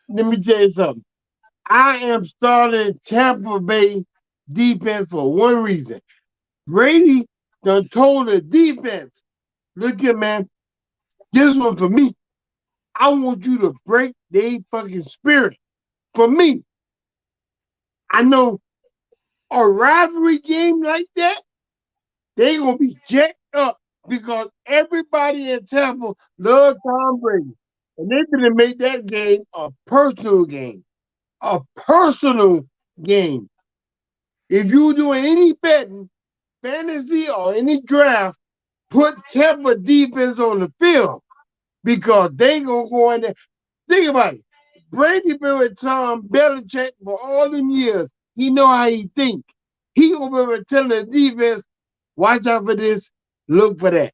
let me tell you something. I am starting Tampa Bay defense for one reason. Brady done told the defense, look here, man, this one for me. I want you to break their fucking spirit. For me, I know a rivalry game like that, they gonna be jacked up because everybody in Tampa loves Tom Brady. And they're gonna make that game a personal game. A personal game. If you're doing any betting, fantasy or any draft, put Tampa defense on the field because they gonna go in there. Think about it. Brady been with Tom Belichick for all them years. He know how he think. He gonna be telling the defense, watch out for this, look for that.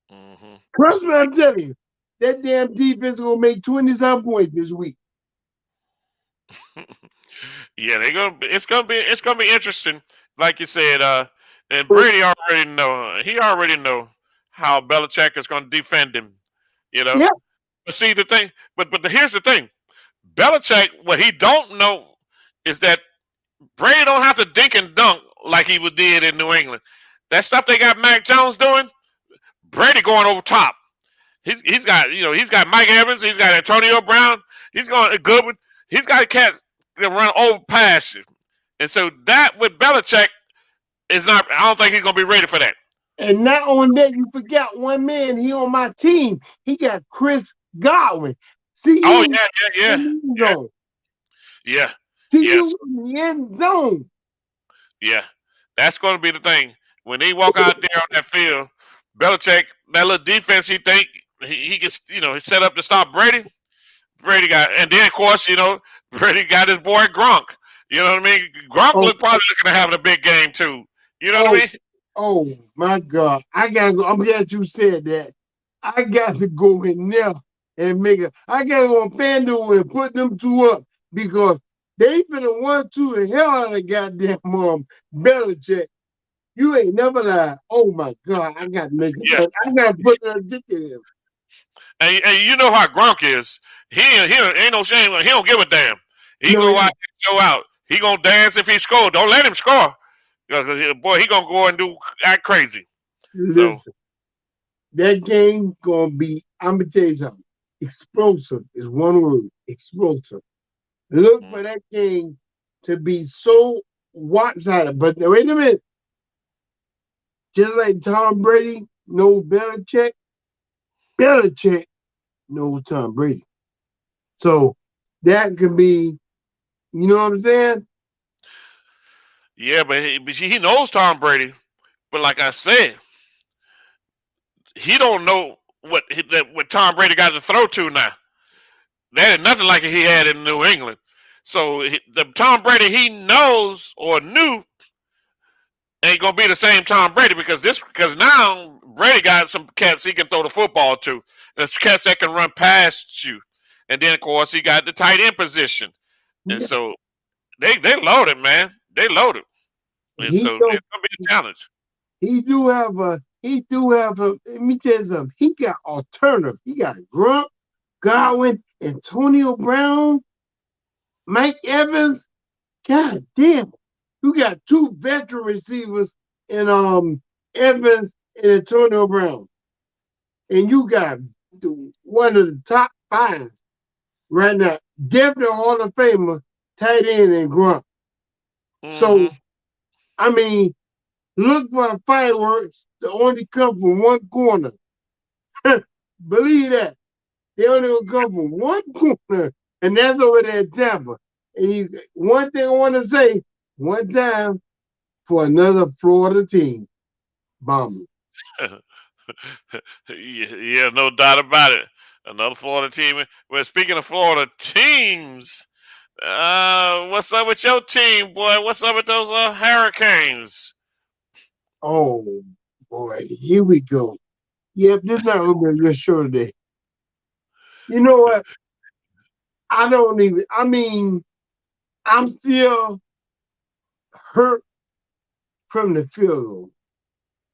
Hmm. Trust me, I'm telling you, that damn defense gonna make 20-some points this week. Yeah, they gonna. It's gonna be interesting. Like you said, and Brady already know. He already know how Belichick is gonna defend him. You know. Yeah, But see the thing. Here's the thing. Belichick, what he don't know is that Brady don't have to dink and dunk like he did in New England. That stuff they got Mac Jones doing, Brady going over top. He's got he's got Mike Evans, he's got Antonio Brown, he's going Goodwin, he's got cats that run over past you. And so that with Belichick is not. I don't think he's gonna be ready for that. and not only that, you forgot one man. He on my team. He got Chris Godwin. See Oh you yeah, in the end zone. yeah, See yes, you in the end zone. yeah. That's going to be the thing when they walk out there on that field. Belichick, that little defense, he think he gets he's set up to stop Brady. Brady got, and then of course Brady got his boy Gronk. You know what I mean? Gronk Oh, look probably looking to having a big game too. You know what I oh, mean? oh my God! I gotta go. I'm glad you said that. I got to go in there and make it. I gotta go on FanDuel and put them two up because they finna 1-2 the hell out of goddamn Belichick. You ain't never lied. Oh my God! I got to make Yeah, it. I gotta put that ticket in. and you know how Gronk is. He ain't no shame. He don't give a damn. He No, go out and show out. He gonna dance if he score. Don't let him score. Because boy, he gonna go and act crazy. So listen. That game gonna be. I'm gonna tell you something. Explosive is one word. Explosive. Look mm, for that game to be so one-sided. But wait a minute, just like Tom Brady knows Belichick, Belichick knows Tom Brady. So that could be, you know what I'm saying? Yeah, but he knows Tom Brady. But like I said, he don't know what Tom Brady got to throw to now. That is nothing like he had in New England. So the Tom Brady he knows or knew ain't gonna be the same Tom Brady because now Brady got some cats he can throw the football to. There's cats that can run past you, and then of course he got the tight end position, and Yeah. so they loaded, man. They loaded, and He so don't it's gonna be a challenge. he do have a let me tell you something. He got alternatives. He got Grunt, Godwin, Antonio Brown, Mike Evans. God damn. You got two veteran receivers in Evans and Antonio Brown. And you got one of the top five right now. Definitely Hall of Famer, tight end and Grunt. So Mm-hmm. I mean, look for the fireworks to only come from one corner. Believe that. They only gonna come from one corner, and that's over there at Tampa. And one thing I want to say, one time for another Florida team, bomber. Yeah, no doubt about it. Another Florida team. Well, speaking of Florida teams, what's up with your team, boy? What's up with those Hurricanes? Oh boy, here we go. Yep, this not gonna be a good show today. You know what? I don't even. I mean, I'm still hurt from the field goal.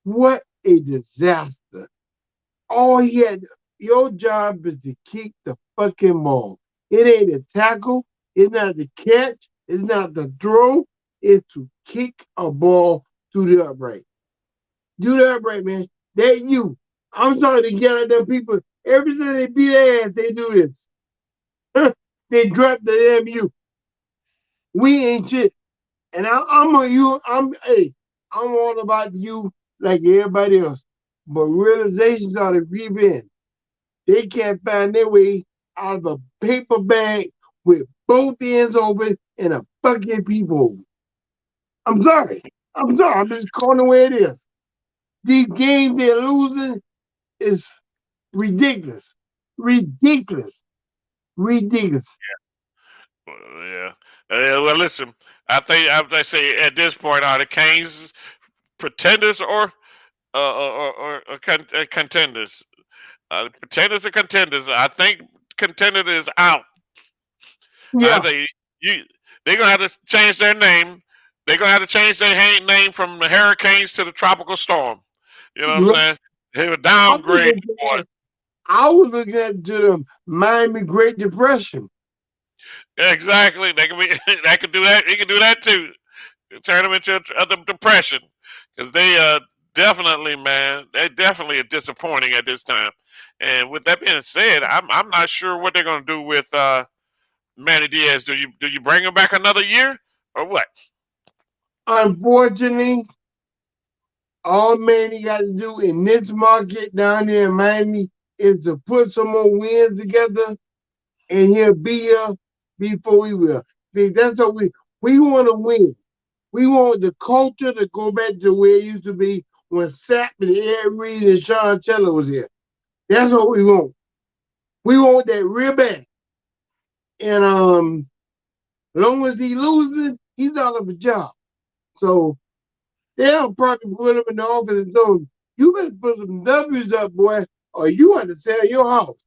What a disaster! All he had, your job is to kick the fucking ball. It ain't a tackle. It's not the catch. It's not the throw. It's to kick a ball through the upright. Do the upright, man. That you. I'm sorry to get at them people. Every time they beat their ass, they do this. They drop the damn you. We ain't shit. And I'm a you. I'm all about you like everybody else. But realizations are to creep in. They can't find their way out of a paper bag with both ends open and a fucking peephole. I'm sorry. I'm sorry. I'm just calling the way it is. These games they're losing is ridiculous. Ridiculous. Ridiculous. Yeah. Well, listen. I say at this point, are the Canes pretenders or contenders? Pretenders or contenders? I think contender is out. I Yeah. think you they're gonna have to change their name. They're gonna have to change their name from the Hurricanes to the Tropical Storm. You know what I'm Right. saying? They were I was downgrade, looking boy. at, I was looking at the Miami Great Depression. Exactly. They can be. They can do that. He can do that too. Turn them into a depression because they definitely, man, they definitely are disappointing at this time. And with that being said, I'm not sure what they're gonna do with Manny Diaz. Do you bring him back another year or what? Unfortunately, all Manny got to do in this market down there in Miami is to put some more wins together, and he'll be here before we will. Because that's what we want to win. We want the culture to go back to where it used to be when Sapp and Ed Reed and Sean Taylor was here. That's what we want. We want that real bad. And as long as he losing, he's out of a job. So they don't probably put him in the office and told him, you better put some W's up, boy, or you have to sell your house.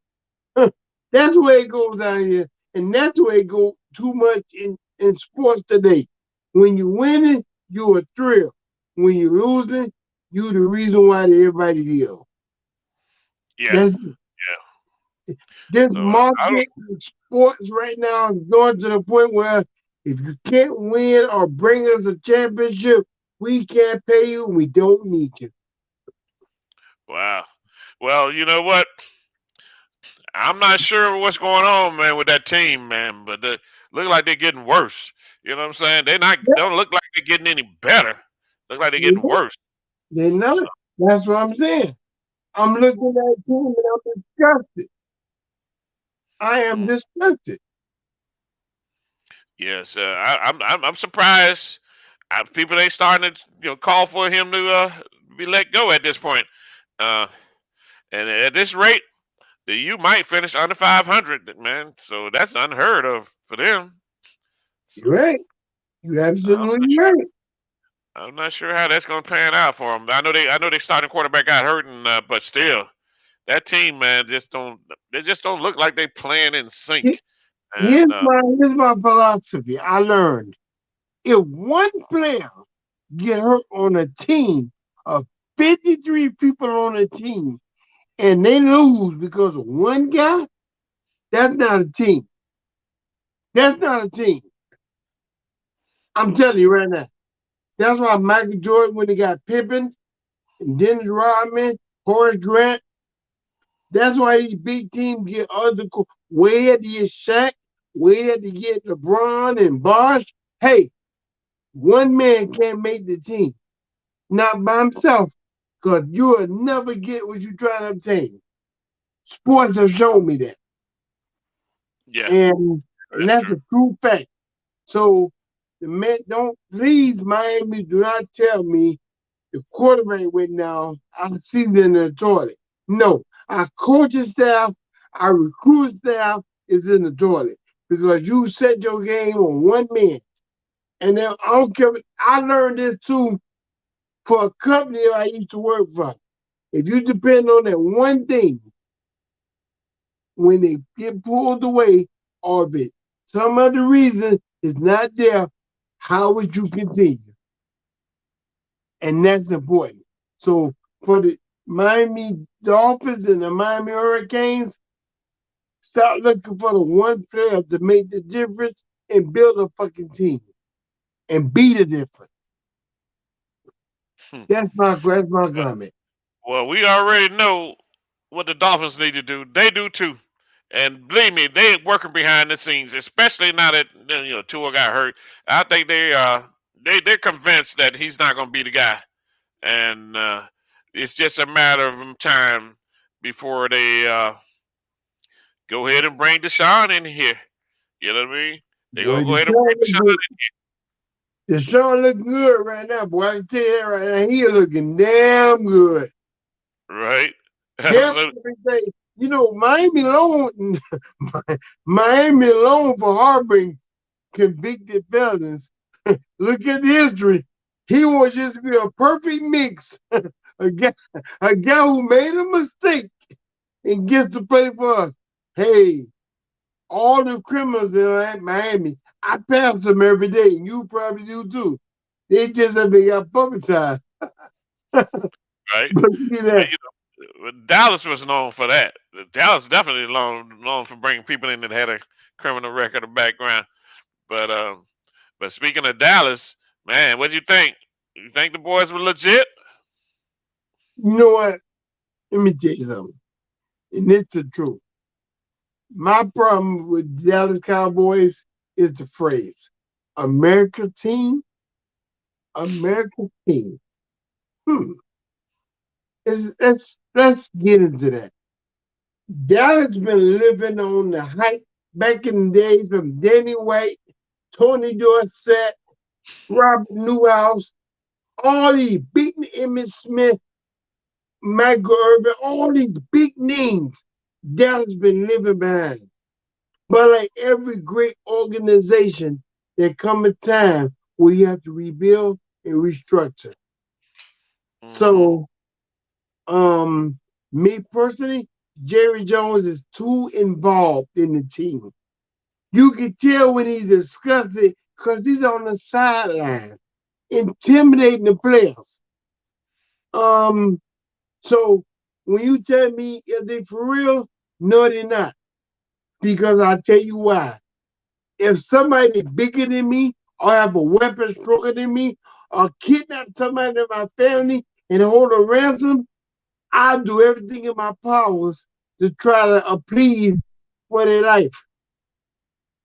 That's the way it goes down here. And that's the way it goes too much in sports today. When you winning, you a thrill. When you losing, you the reason why everybody's here. Yeah, That's yeah. this So I don't. market in sports right now is going to the point where if you can't win or bring us a championship, we can't pay you. We don't need you. Wow. Well, you know what? I'm not sure what's going on, man, with that team, man. But look like they're getting worse. You know what I'm saying? They don't look like they're getting any better. Look like they're getting worse. They're not. So, That's what I'm saying. I'm looking at the team and I'm disgusted. I am mm, disgusted. yes, I'm surprised. People ain't starting to call for him to be let go at this point. Uh, and at this rate, the U might finish under 500, man. So that's unheard of for them. So You're right. You're I'm not absolutely sure. right. I'm not sure how that's going to pan out for them. I know they starting quarterback got hurt, but still, that team, man, they just don't look like they playing in sync. Here's And my philosophy. I learned if one player get hurt on a team of 53 people on a team and they lose because of one guy, that's not a team. That's not a team. I'm telling you right now. That's why Michael Jordan, when he got Pippen, and Dennis Rodman, Horace Grant, that's why these big teams get other. Way had to get Shaq, way had to get LeBron and Bosh. Hey, one man can't make the team, not by himself, because you will never get what you're trying to obtain. Sports have shown me that. yeah, And that's that's true. a true fact. So the man don't please Miami do not tell me the quarterback went down, I see it in the toilet. No, our coaching staff, our recruiting staff is in the toilet because you set your game on one man. And then I don't care. I learned this too for a company I used to work for. If you depend on that one thing, when they get pulled away of it, some other reason is not there, how would you continue? And that's important. So for the Miami Dolphins and the Miami Hurricanes, start looking for the one player to make the difference and build a fucking team and be the difference. Hmm. That's my comment. Well, we already know what the Dolphins need to do. They do too. And believe me, they working behind the scenes, especially now that Tua got hurt. I think they're convinced that he's not going to be the guy, and it's just a matter of time before they go ahead and bring Deshaun in here. You know what I mean? They're Boy, gonna go ahead and bring Deshaun Deshaun look good right now, boy. I can tell you that right now. He looking damn good. in, right? Damn Absolutely. everything. You know, Miami alone, Miami alone for harboring convicted felons. Look at the history. He was just be a perfect mix. a guy, a guy who made a mistake and gets to play for us. Hey, all the criminals in Miami, I pass them every day, and you probably do too. They just have been got publicized. Right? But look at that. Dallas was known for that. Dallas definitely known for bringing people in that had a criminal record or background. But speaking of Dallas, man, what do you think? You think the boys were legit? You know what? Let me tell you something. And it's the truth. My problem with Dallas Cowboys is the phrase America team, America team. Hmm. Let's get into that. Dallas been living on the hype back in the days from Danny White, Tony Dorsett, Robert Newhouse, all these big Emmitt Smith, Michael Irvin, all these big names Dallas been living behind. But like every great organization, there come a time where you have to rebuild and restructure. Mm-hmm. So, me personally, Jerry Jones is too involved in the team. You can tell when he discusses it because he's on the sideline, intimidating the players. Um, so when you tell me if they for real, no, they're not. Because I'll tell you why. If somebody bigger than me or have a weapon stronger than me or kidnap somebody in my family and hold a ransom, I do everything in my powers to try to appease for their life.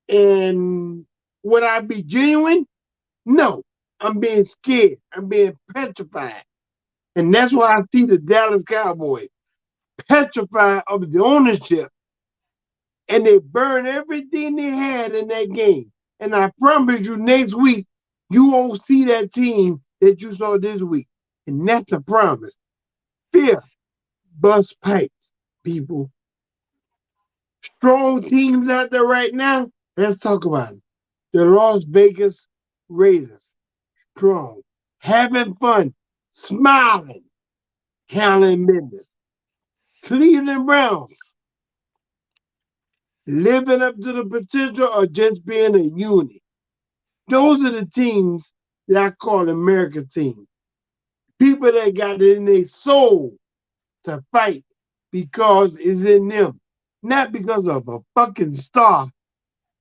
And Would I be genuine? No. I'm being scared. I'm being petrified. And that's why I see the Dallas Cowboys petrified of the ownership. And they burned everything they had in that game. And I promise you, next week, you won't see that team that you saw this week. And that's a promise. Fear bust pipes, people. Strong teams out there right now. Let's talk about it. The Las Vegas Raiders. Strong. Having fun. Smiling. Counting business. Cleveland Browns. Living up to the potential or just being a unit. Those are the teams that I call America teams. People that got it in their soul to fight because it's in them. Not because of a fucking star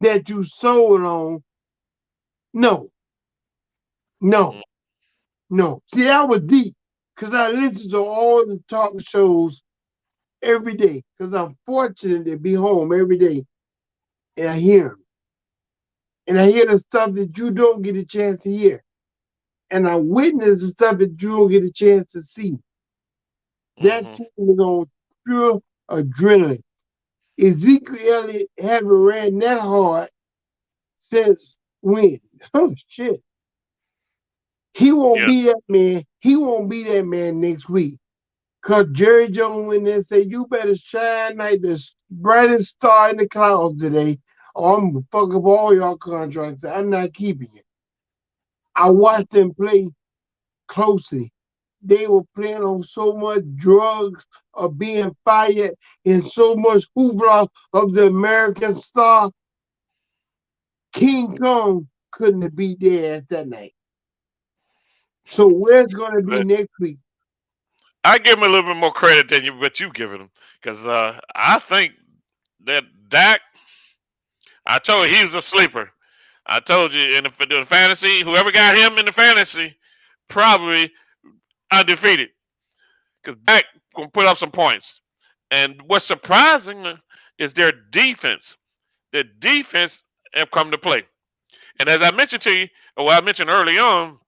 that you sold on. No, no, no. See, that was deep because I listen to all the talk shows every day because I'm fortunate to be home every day and I hear them. And I hear the stuff that you don't get a chance to hear. And I witness the stuff that you don't get a chance to see. That team is on pure adrenaline. Ezekiel Elliott haven't ran that hard since when? Oh shit. He won't be that man. He won't be that man next week. Cause Jerry Jones went there and said, you better shine like the brightest star in the clouds today, or I'm gonna fuck up all y'all contracts. I'm not keeping you. I watched them play closely. They were playing on so much drugs of being fired and so much hoopla of the American star. King Kong couldn't have beat their ass that night. So where's going to be next week? I give him a little bit more credit than what you giving him, because I think that Dak. I told you he was a sleeper. I told you in the fantasy, whoever got him in the fantasy, probably undefeated, because Dak gonna put up some points. And what's surprising is their defense. Their defense have come to play. And as I mentioned to you, or I mentioned early on,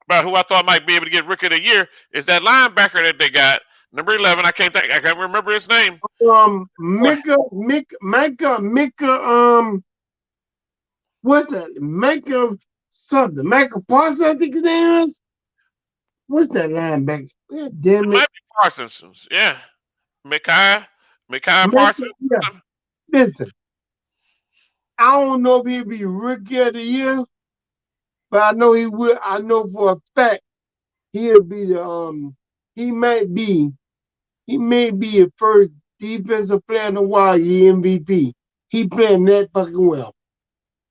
about who I thought might be able to get Rookie of the Year is that linebacker that they got, number 11. I can't remember his name. Micah, what's that? Micah something. Micah Parsons, I think his name is. What's that linebacker? God damn it. Might be Parsons. Yeah. Micah Parsons. Yeah. Listen, I don't know if he'll be Rookie of the Year, but I know he will. I know for a fact he'll be the he may be the first defensive player in the while year MVP. He playing that fucking well.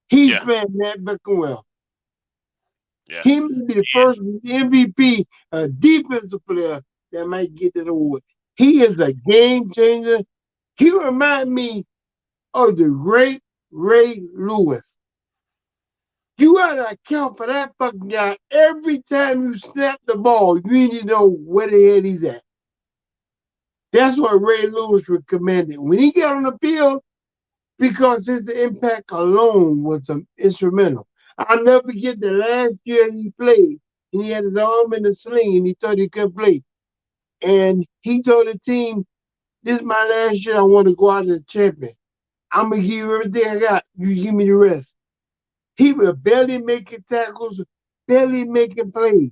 He's playing that fucking well. Yeah. He may be the first MVP defensive player that might get that award. He is a game changer. He reminds me of the great Ray Lewis. You gotta account for that fucking guy every time you snap the ball. You need to know where the hell he's at. That's what Ray Lewis recommended. When he got on the field, because his impact alone was instrumental. I'll never forget the last year he played, and he had his arm in a sling, and he thought he couldn't play. And he told the team, this is my last year, I want to go out as a champion. I'm going to give you everything I got. You give me the rest. He was barely making tackles, barely making plays.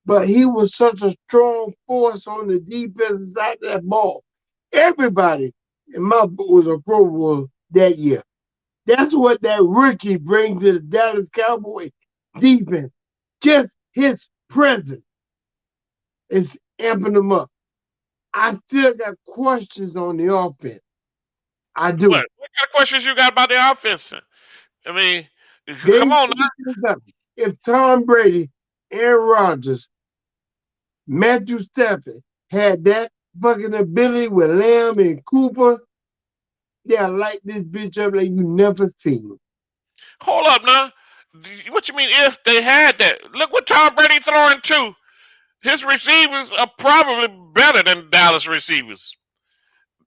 But he was such a strong force on the defensive side of that ball. Everybody in my book was a Pro Bowl that year. That's what that rookie brings to the Dallas Cowboys defense. Just his presence is amping them up. I still got questions on the offense. I do. What kind of questions you got about the offense? I mean, come on now. If Tom Brady, Aaron Rodgers, Matthew Stafford had that fucking ability with Lamb and Cooper, they'll light this bitch up like you never seen. Hold up now. What you mean if they had that? Look what Tom Brady throwing to. His receivers are probably better than Dallas receivers.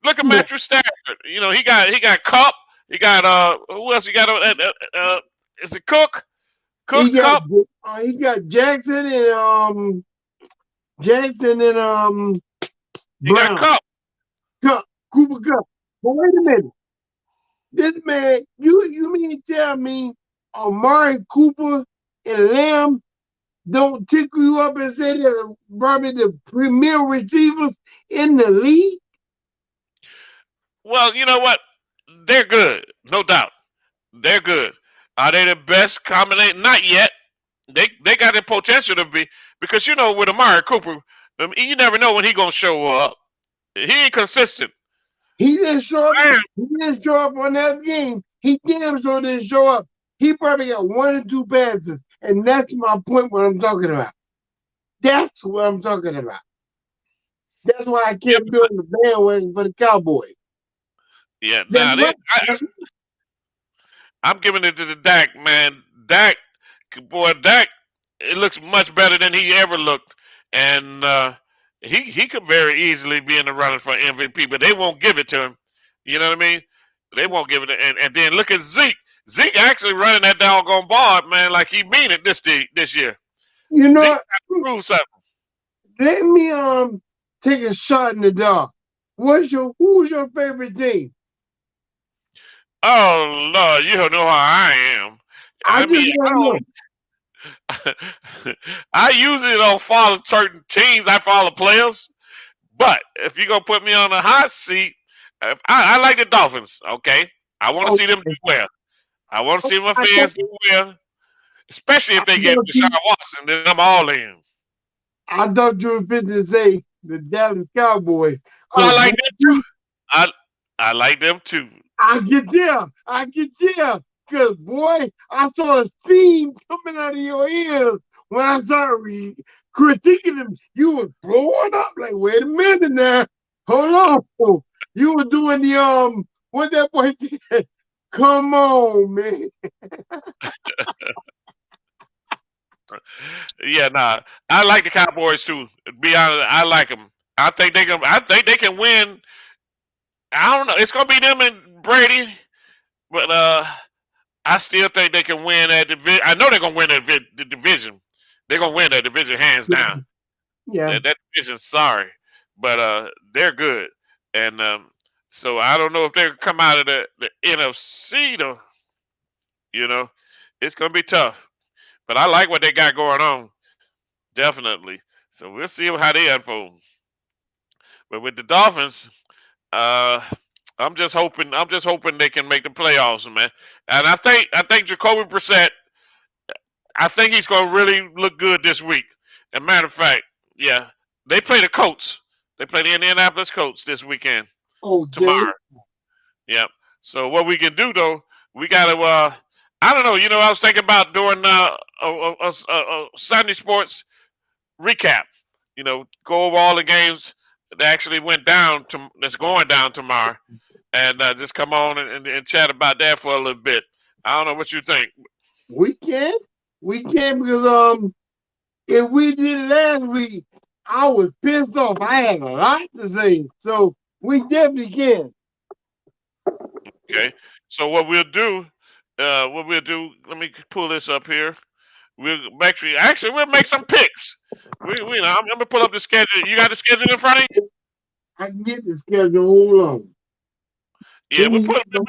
Look at Matthew Stafford. You know, he got Cup. He got who else? He got Is it Cook? He Cook got Cup? he got Jackson and He got Brown. Cup. Cooper Cup. But wait a minute. This man, you mean tell me Amari Cooper and Lamb don't tickle you up and say they're probably the premier receivers in the league? Well, you know what? They're good, no doubt. They're good. Are they the best combination? Not yet. They got the potential to be because with Amari Cooper, you never know when he gonna show up. He ain't consistent. He didn't show up. Man, He didn't show up on that game. He damn sure didn't show up. He probably got 1 or 2 passes, and that's my point. What I'm talking about. That's what I'm talking about. That's why I yeah, can't build the bandwagon for the Cowboys. yeah. That's Nah, right. I'm giving it to the Dak man. Dak, it looks much better than he ever looked, and he could very easily be in the running for MVP, but they won't give it to him. You know what I mean? They won't give it. And then look at Zeke. Zeke actually running that doggone ball, man, like he mean it this year. You Zeke know, got to prove something. let me take a shot in the dark. Who's your favorite team? Oh Lord, you don't know how I am. I I just mean, want to know. I usually don't follow certain teams. I follow players. But if you're gonna put me on the hot seat, I like the Dolphins. Okay, I want to see them do Okay. well. I want to see my I thought, fans do well, especially I if they get thought Deshaun you, Watson. Then I'm all in. I thought you were fit to say the Dallas Cowboys. But I Cause like them too. I I like them too. I get there. I get there. Cause boy, I saw the steam coming out of your ears when I started critiquing them. You was blowing up like, wait a minute now. Hold on. You were doing the what that boy did. Come on, man. Yeah, nah. I like the Cowboys too. To be honest, I like them. I think they can. I think they can win. I don't know. It's gonna be them and Brady, but I still think they can win that division. I know they're gonna win the division. They're gonna win that division hands down. Yeah. That division's sorry, but they're good, and so I don't know if they can come out of the NFC though. You know, it's gonna be tough, but I like what they got going on, definitely. So we'll see how they unfold. But with the Dolphins, uh, I'm just hoping. I'm just hoping they can make the playoffs, man. And I think Jacoby Brissett. I think he's gonna really look good this week. As a matter of fact, yeah, they play the Colts. They play the Indianapolis Colts this weekend. Okay. Tomorrow. Yep. So what we can do though, we gotta. I don't know. I was thinking about doing a Sunday sports recap. Go over all the games that actually went down that's going down tomorrow, and just come on and chat about that for a little bit. I don't know what you think. We can. We can because if we did it last week, I was pissed off. I had a lot to say. So we definitely can. Okay. So what we'll do. Let me pull this up here. Actually we'll make some picks. I'm gonna pull up the schedule. You got the schedule in front of you? I can get the schedule. Hold on. Yeah, Let me get them.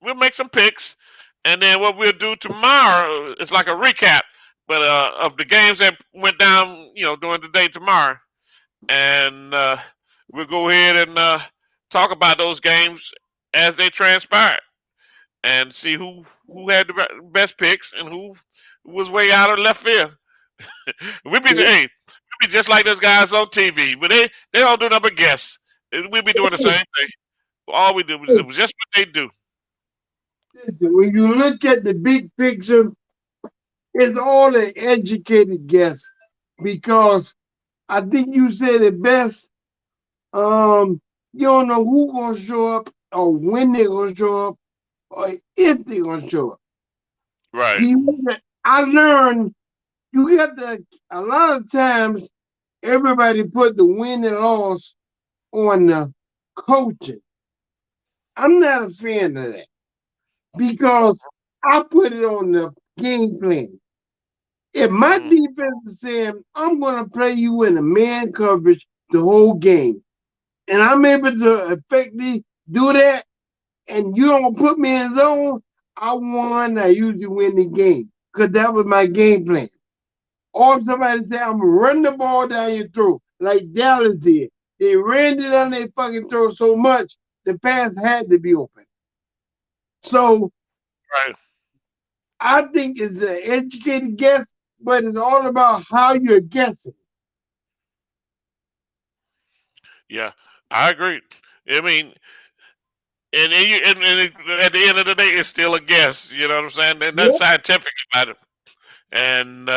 we'll make some picks, and then what we'll do tomorrow is like a recap, but of the games that went down, during the day tomorrow, and we'll go ahead and talk about those games as they transpired, and see who had the best picks and who was way out of left field. We be just like those guys on TV, but they don't do nothing but guess. We be doing the same thing. All we do is just what they do. Listen, when you look at the big picture, it's all an educated guess because I think you said it best. You don't know who gonna show up or when they're gonna show up or if they're gonna show up. Right. I learned you got to a lot of times everybody put the win and loss on the coaching. I'm not a fan of that because I put it on the game plan. If my Mm-hmm. defense is saying I'm gonna play you in a man coverage the whole game, and I'm able to effectively do that, and you don't put me in zone, I won. I usually win the game because that was my game plan. Or if somebody say I'm gonna run the ball down your throat, like Dallas did. They ran it down their fucking throat so much the pass had to be open. So Right. I think it's an educated guess, but it's all about how you're guessing. Yeah, I agree. I mean, and at the end of the day, it's still a guess. You know what I'm saying? There's nothing Yeah, scientific about it. And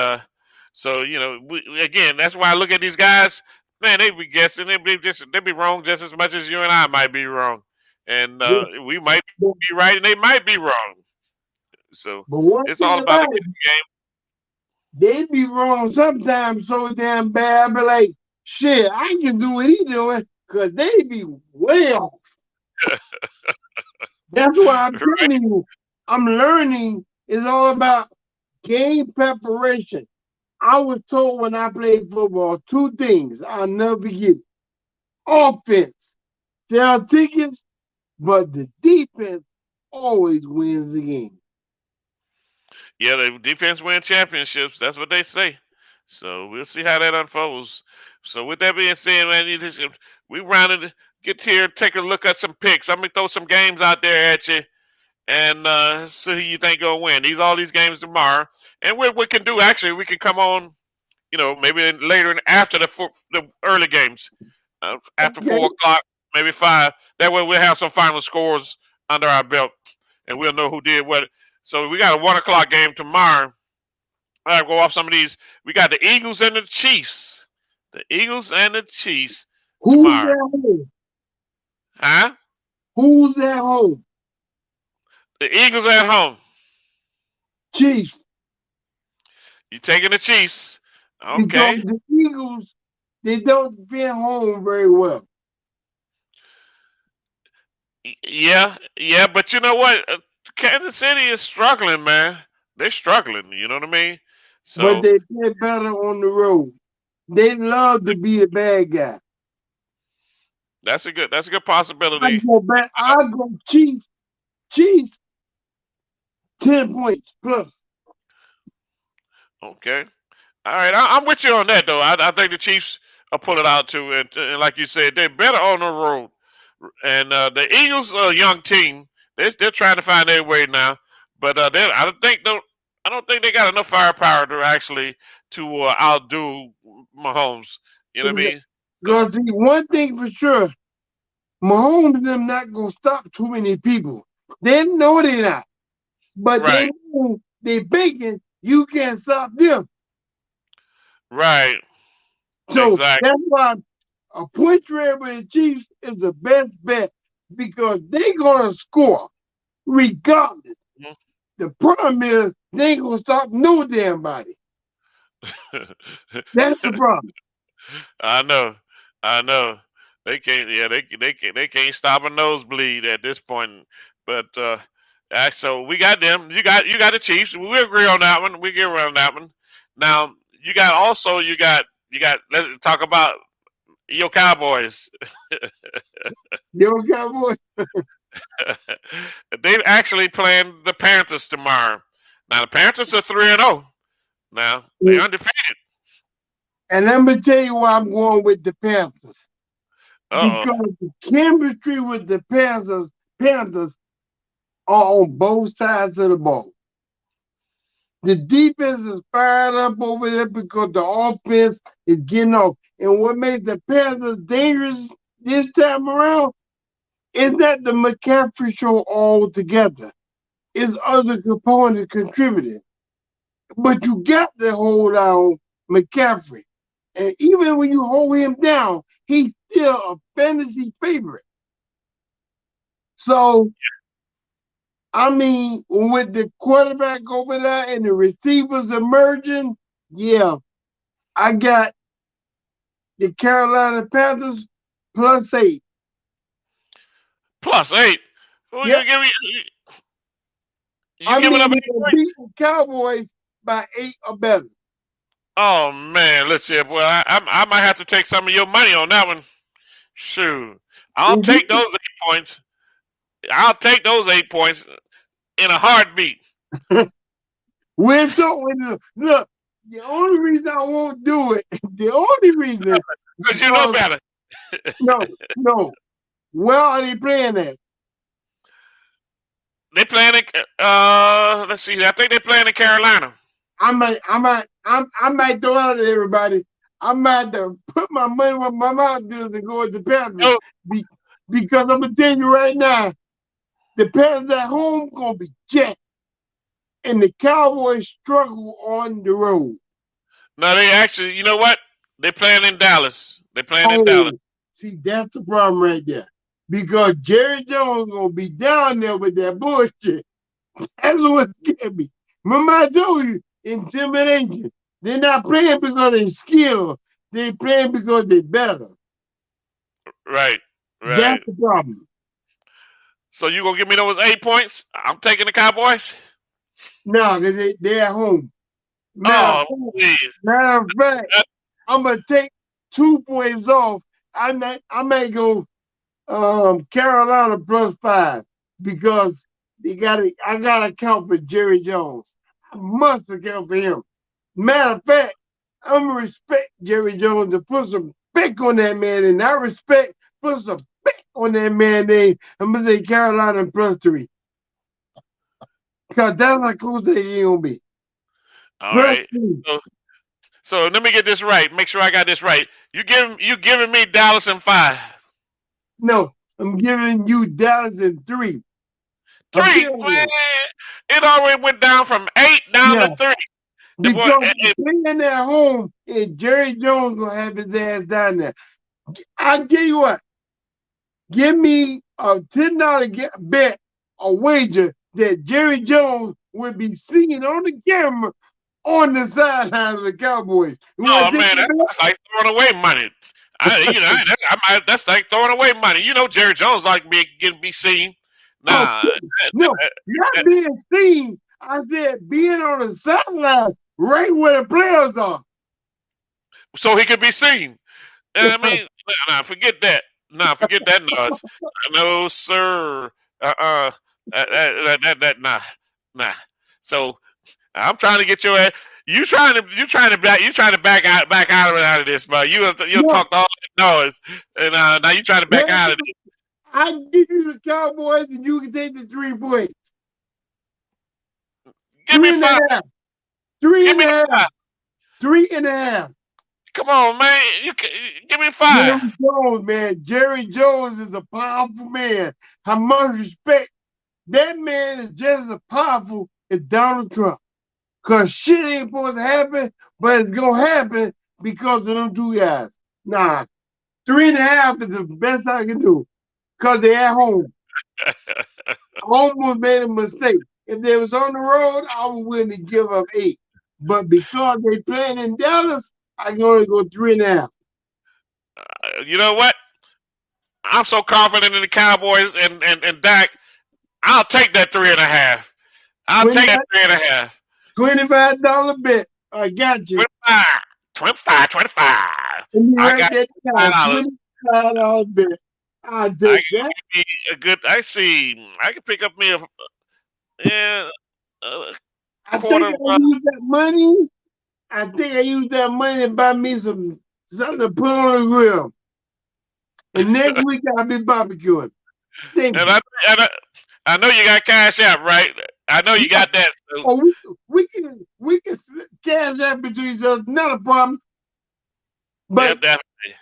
so, again, that's why I look at these guys. Man, they be guessing. They be wrong just as much as you and I might be wrong, and yeah. we might But, be right, and they might be wrong. So but one it's thing all about the about it, guessing they be wrong sometimes so damn bad. But like, shit, I can do what he doing because they be way off. That's why I'm game. Right? telling you, I'm learning. It's all about game preparation. I was told when I played football two things I'll never forget. Offense, sell tickets, but the defense always wins the game. Yeah, the defense win championships. That's what they say. So we'll see how that unfolds. So with that being said, man, we rounded get here, take a look at some picks. I'm gonna throw some games out there at you, and see who you think gonna win. All these games tomorrow, and what we can do actually, we can come on, maybe later and after the early games, after Okay. 4 o'clock, maybe 5. That way we'll have some final scores under our belt, and we'll know who did what. So we got a 1 o'clock game tomorrow. All right, go off some of these. We got the Eagles and the Chiefs. The Eagles and the Chiefs Who's tomorrow. at home? Huh? Who's at home? The Eagles at home. Chiefs. You taking the Chiefs? Because Okay. the Eagles, they don't defend home very well. Yeah, yeah, but you know what? Kansas City is struggling, man. They're struggling. You know what I mean? But So they play better on the road. They love to be a bad guy. that's a good possibility. I go Chiefs. Chiefs 10 points plus. Okay. All right, I'm with you on that though. I think the Chiefs will pull it out too, and like you said, they're better on the road. And the Eagles are a young team. They're trying to find their way now, but I don't think they got enough firepower to actually to outdo Mahomes. You know what I mean? So Because one thing for sure, Mahomes them not gonna stop too many people. They know they not, but they right, know they bacon. You can't stop them. right, So exactly. that's why a point spread with the Chiefs is the best bet because they're gonna score regardless. The problem is they ain't gonna stop no damn body. That's the problem. I know, I know. They can't. Yeah, they can't stop a nosebleed at this point. But so we got them. You got the Chiefs. We agree on that one. We agree on that one. Now you got. Let's talk about your Cowboys. Yo, Cowboy. They've actually playing the Panthers tomorrow. Now the Panthers are 3-0. Now they undefeated. And let me tell you why I'm going with the Panthers. Uh oh. Because the chemistry with the Panthers are on both sides of the ball. The defense is fired up over there because the offense is getting off. And what makes the Panthers dangerous this time around is not the McCaffrey show altogether. It's other components contributing. But you got to hold on McCaffrey. And even when you hold him down, he's still a fantasy favorite. So, I mean, with the quarterback over there and the receivers emerging, yeah, I got the Carolina Panthers +8. +8. Who Yep. you give me? You giving up 8 we're gonna points? beat the Cowboys by 8 or better. Oh man, let's see, boy. I might have to take some of your money on that one. Shoot, I'll If take those 8 points. I'll take those 8 points in a heartbeat. we're talking, look, the only reason I won't do it, the only reason, Because you know because better. no, where are they playing at? They playing in let's see, I think they playing in Carolina. I might throw out at everybody. I might to put my money where my mouth is and go with the Panthers. Oh, Because I'm gonna tell you right now, the Panthers at home gonna be jacked, and the Cowboys struggle on the road. no, they actually, you know what? They playing in Dallas. They playing in Dallas. Oh, see, that's the problem right there. Because Jerry Jones gonna be down there with that bullshit. That's what scared me. Remember I told you, intimidation. They're not playing because they skill. They playing because they better. Right, That's right. the problem. So you gonna give me those 8 points? I'm taking the Cowboys. No, because they're at home. Oh, please. Matter of fact, I'm gonna take 2 points off. I may go Carolina +5 because I gotta account for Jerry Jones. I must account for him. Matter of fact, I'm gonna respect Jerry Jones to put some pick on that man, and I respect put some pick on that man name. I'm gonna say Carolina +3. Because that's how close they gonna be. All Plus right. three. So let me get this right. Make sure I got this right. You giving me Dallas in 5. No, I'm giving you Dallas in 3. I'm 3, telling man. you. It already went down from 8 down Yeah. to 3. The boy, Because playing at home and Jerry Jones gonna have his ass down there. I tell you what, give me a $10 bet, a wager that Jerry Jones would be seen on the camera on the sideline of the Cowboys. You want oh to take man, the bet? that's like throwing away money. That's like throwing away money. You know, Jerry Jones like be seen. Oh, Nah, no, not being seen. I said being on the sideline, right where the players are. so he could be seen. I mean, nah, forget that. Nah, forget that noise. No, sir. Uh-uh. Nah, nah. So I'm trying to get your ass. You trying to back out of this, but you'll No, talk all that noise, and now you trying to back out of this. I give you the Cowboys and you can take the 3 points. Give me Three and a 5. half. Three Give and me a half. 5. 3.5. Come on, man. Give me Jerry 5. Jones, man. Jerry Jones is a powerful man. How much respect. That man is just as powerful as Donald Trump. Because shit ain't supposed to happen, but it's going to happen because of them 2 guys. Nah, 3.5 is the best I can do because they're at home. I almost made a mistake. If they was on the road, I was willing to give up 8. But because they playing in Dallas, I can only go 3.5. You know what? I'm so confident in the Cowboys and Dak. I'll take that 3.5. I'll take that 3.5. $25 bet. I got you. 25, 25. Let me I write got that down. $5. $25 bet. I'll I take can that. give me a good. I see. I can pick up me a I think quarter. I used that money. I think I used that money to buy me something to put on the grill. And next week I'll be barbecuing. Thank And you. I know you got cash out, right? I know you got that. So, Oh, we can cash out between each other, not a problem. yeah, But definitely.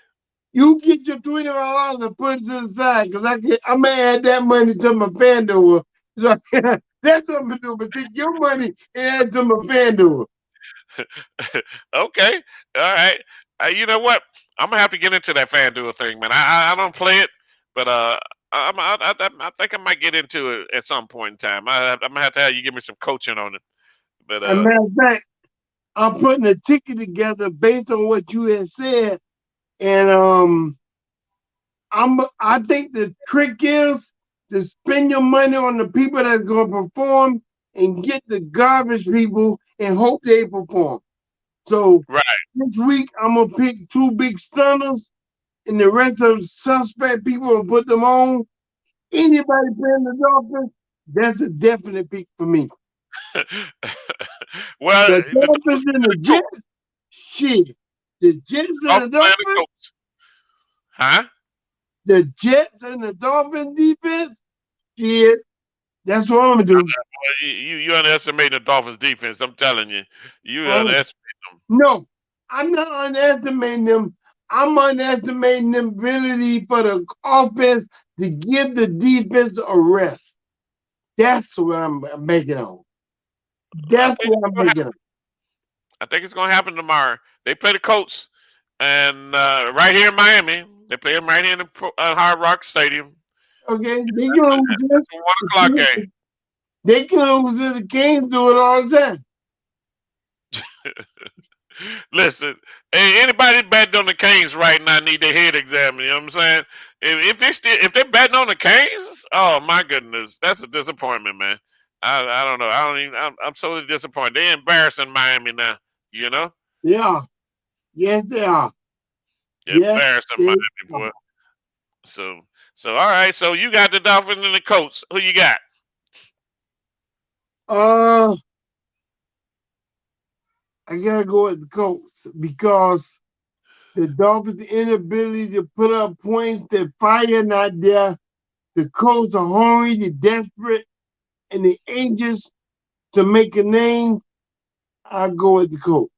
you get your $20 and put it to the side because I may add that money to my FanDuel. So that's what I'm gonna do. But take your money and add it to my FanDuel. Okay, all right. You know what? I'm gonna have to get into that FanDuel thing, man. I don't play it, but I think I might get into it at some point in time. I'm gonna have to have you give me some coaching on it. But As a matter of fact, I'm putting a ticket together based on what you had said, and I think the trick is to spend your money on the people that's gonna perform and get the garbage people and hope they perform. So Right. this week I'm gonna pick two big stunners and the rest of the suspect people and put them on. Anybody playing the Dolphins, that's a definite pick for me. Well, The the Dolphins Dolphins and playing the the coach. Jets, shit. The Jets and the Dolphins playing the Dolphins, coach. Huh? the Jets and the Dolphins defense, shit. That's what I'm gonna do. Well, you underestimate the Dolphins defense. I'm telling you, you Um, underestimate them. no, I'm not underestimating them. I'm underestimating the ability for the offense to give the defense a rest. That's what I'm making on. I That's think what it's I'm gonna making happen. on. I think it's gonna happen tomorrow. They play the Colts, and right here in Miami, they play them right here in the Hard Rock Stadium. Okay, they That's can a, lose that's a 1 o'clock game. it. They can lose it. The Kings do it all the time. Listen, hey, anybody betting on the Canes right now need their head examined. You know what I'm saying? If they're betting on the Canes, oh my goodness, that's a disappointment, man. I don't know. I don't even. I'm totally disappointed. They're embarrassing Miami now. You know, Yeah. Yes, they are. they're Yes, embarrassing they Miami, boy. So all right. So you got the Dolphins and the Colts. Who you got? are. I gotta go with the Colts because the Dolphins' inability to put up points, the fire not there. The Colts are hungry, they're desperate, and they're anxious to make a name. I go with the Colts.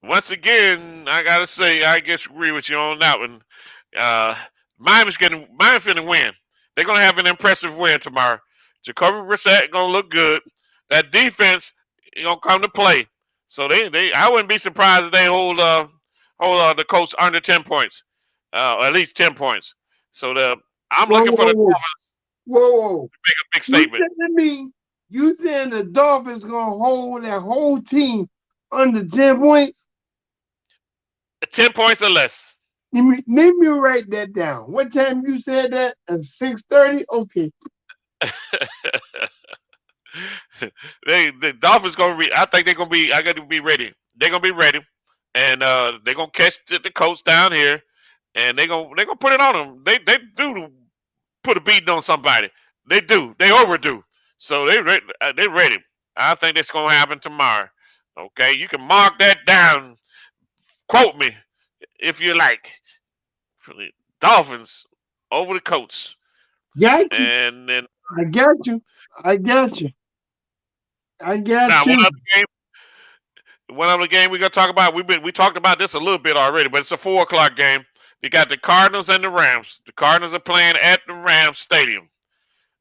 Once again, I gotta say, I disagree with you on that one. Uh, Miami's finna win. They're gonna have an impressive win tomorrow. Jacoby Brissett gonna look good. That defense gonna come to play. So I wouldn't be surprised if they hold the Colts under 10 points, at least 10 points. So I'm Whoa, looking for whoa, the whoa, Dolphins whoa! to make a big You statement. telling me you saying the Dolphins gonna hold that whole team under 10 points? 10 points or less. Let me write that down. What time you said that? At 6:30? Okay. The Dolphins gonna be. I think they're gonna be. I got to be ready. They're gonna be ready, and they're gonna catch the Colts down here, and they're gonna put it on them. They do put a beating on somebody. They do. They overdo. So they're ready. I think that's gonna happen tomorrow. Okay, you can mark that down. Quote me if you like. Dolphins over the Colts, Got you. and then I got you. I got you. I got now you. one other game we gonna talk about. We talked about this a little bit already, but it's a 4 o'clock game. You got the Cardinals and the Rams. The Cardinals are playing at the Rams Stadium.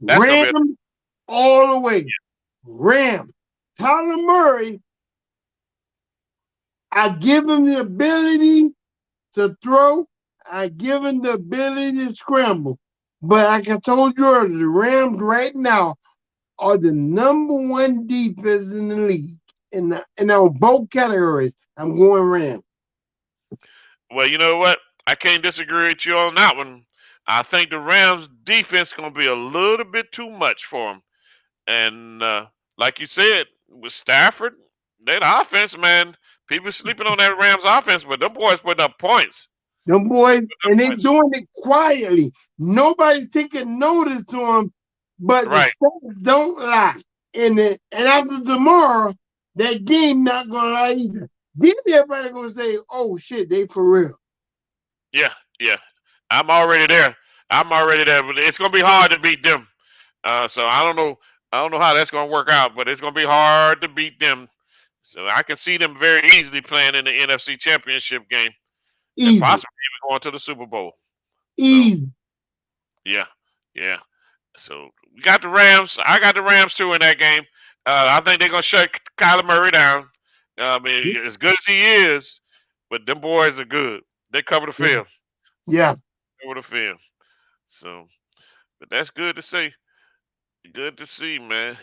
That's gonna be Ram all the way. Ram. Kyler Murray, I give him the ability to throw. I give him the ability to scramble. But like I told you earlier, the Rams right now are the number one defense in the league. And on both categories, I'm going Rams. well. You know what? I can't disagree with you on that one. I think the Rams defense gonna be a little bit too much for them. And like you said, with Stafford, that offense, man, people sleeping on that Rams offense, but them boys putting up points. Them boys, and they Points. doing it quietly. Nobody taking notice to them, but the Right. stats don't lie. And after tomorrow, that game not gonna lie either. Then everybody gonna say, "Oh shit, they for real." Yeah. Yeah. I'm already there. I'm already there, but it's gonna be hard to beat them. So I don't know. I don't know how that's gonna work out, but it's gonna be hard to beat them. So I can see them very easily playing in the NFC Championship game and Easy, possibly even going to the Super Bowl. So easy. yeah, yeah. So we got the Rams. I got the Rams too in that game. I think they're gonna shut Kyler Murray down. I mean, as good as he is, but them boys are good. They cover the field. Yeah. Cover the field. So, but that's good to see. Good to see, man.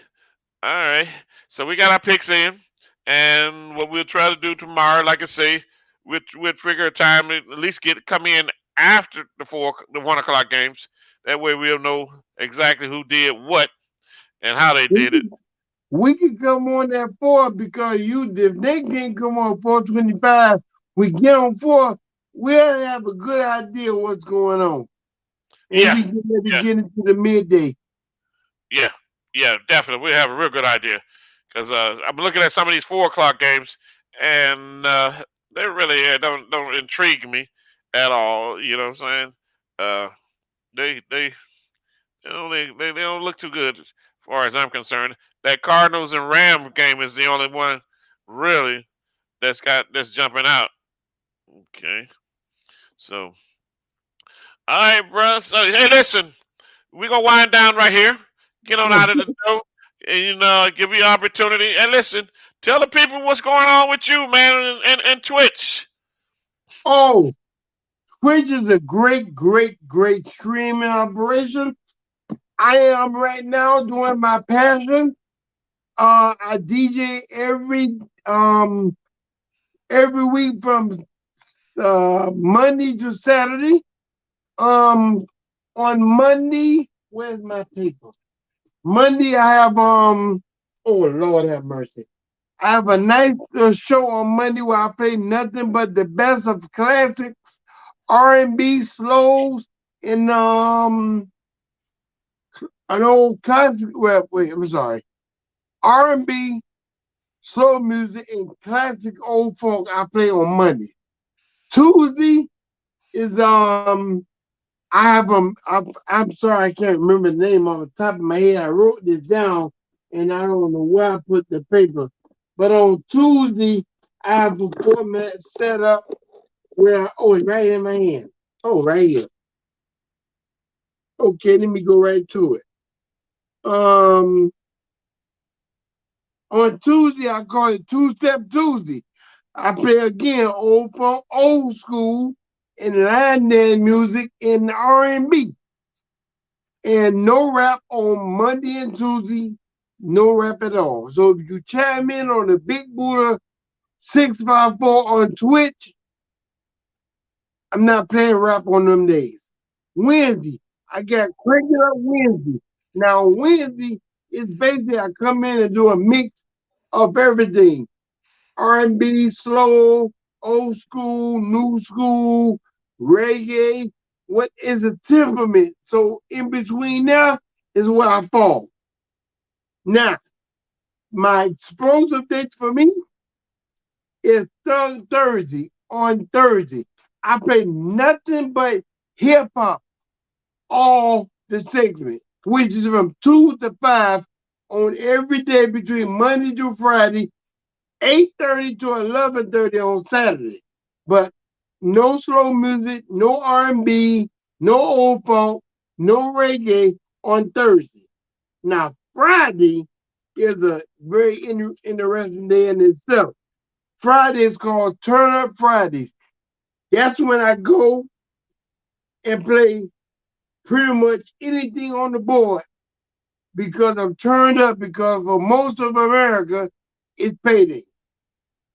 All right. So we got our picks in, and what we'll try to do tomorrow, like I say, we'll figure a time to at least come in after the 1 o'clock games. That way we'll know exactly who did what and how they did it. We can come on at 4 because if they can't come on 4:25, we get on 4, we'll have a good idea what's going on. And Yeah, we get ready to yeah, get into the midday. yeah, yeah. Definitely, we have a real good idea because I'm looking at some of these 4 o'clock games, and they really don't intrigue me at all. You know what I'm saying? Uh, they they don't look too good as far as I'm concerned. That Cardinals and Ram game is the only one really that's jumping out. Okay, so all right, bro. So hey, listen, we're gonna wind down right here. Get on out of the show, and give you opportunity. And listen, tell the people what's going on with you, man, and Twitch. Oh, Twitch is a great, great, great streaming operation. I am right now doing my passion. I DJ every week from Monday to Saturday. Um, on Monday, where's my paper? Monday, I have Oh Lord, have mercy. I have a nice show on Monday where I play nothing but the best of classics, R&B, slows, and an old classic. Well, wait, I'm sorry. R&B, slow music, and classic old folk. I play on Monday. Tuesday is I have I'm sorry I can't remember the name off the top of my head. I wrote this down and I don't know where I put the paper. But on Tuesday I have a format set up where it's right in my hand. Oh, right here. Okay, let me go right to it. Um on Tuesday I call it Two-Step Tuesday. I play again old funk, old school, and line dance music in R&B. And no rap on Monday and Tuesday, no rap at all. So if you chime in on the Big Buddha 654 on Twitch, I'm not playing rap on them days. Wednesday, I got Crank It Up Wednesday. Now Wednesday is basically I come in and do a mix of everything. R&B, slow, old school, new school, reggae. What is a temperament? So in between there is where I fall. Now, my explosive dates for me is Thursday. On Thursday, I play nothing but hip hop all the segment, which is from 2 to 5 on every day between Monday to Friday, 8:30 to 11:30 on Saturday. But no slow music, no R&B, no old funk, no reggae on Thursday. Now Friday is a very interesting day in itself. Friday is called Turn Up Fridays. That's when I go and play pretty much anything on the board because I'm turned up because for most of America, it's payday.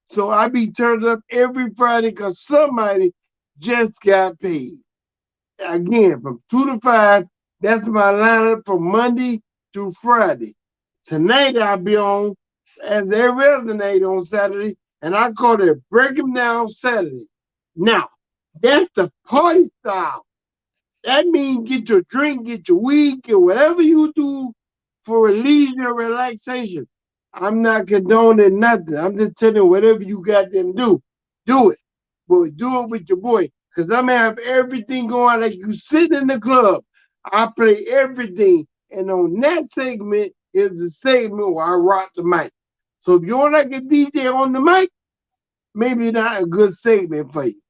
So I be turned up every Friday because somebody just got paid. Again, from 2 to 5, that's my lineup from Monday to Friday. Tonight I'll be on as every other night on Saturday, and I call it Break 'em Down Saturday. Now, that's the party style. That means get your drink, get your weed, get whatever you do for leisure relaxation. I'm not condoning nothing. I'm just telling you whatever you got them do it. But do it with your boy. Cause I'm gonna have everything going like you sit in the club. I play everything. And on that segment is the segment where I rock the mic. So if you don't like a DJ on the mic, maybe not a good segment for you.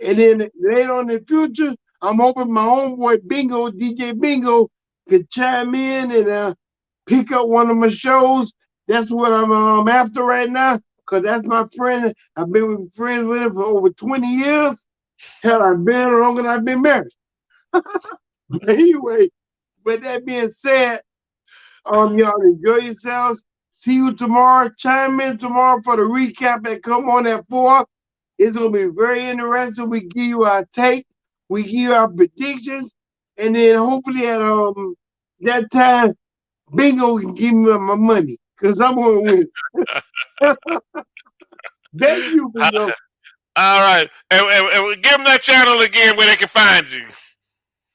And then later on in the future, I'm hoping my homeboy Bingo, DJ Bingo, could chime in and pick up one of my shows. That's what I'm after right now, because that's my friend. I've been friends with him for over 20 years. Hell, I've been longer than I've been married. But anyway, with that being said, y'all enjoy yourselves. See you tomorrow. Chime in tomorrow for the recap and come on at 4. It's gonna be very interesting. We give you our take, we give you our predictions, and then hopefully at that time Bingo can give me my money because I'm going to win. Thank you, Bingo. All right. And give them that channel again where they can find you.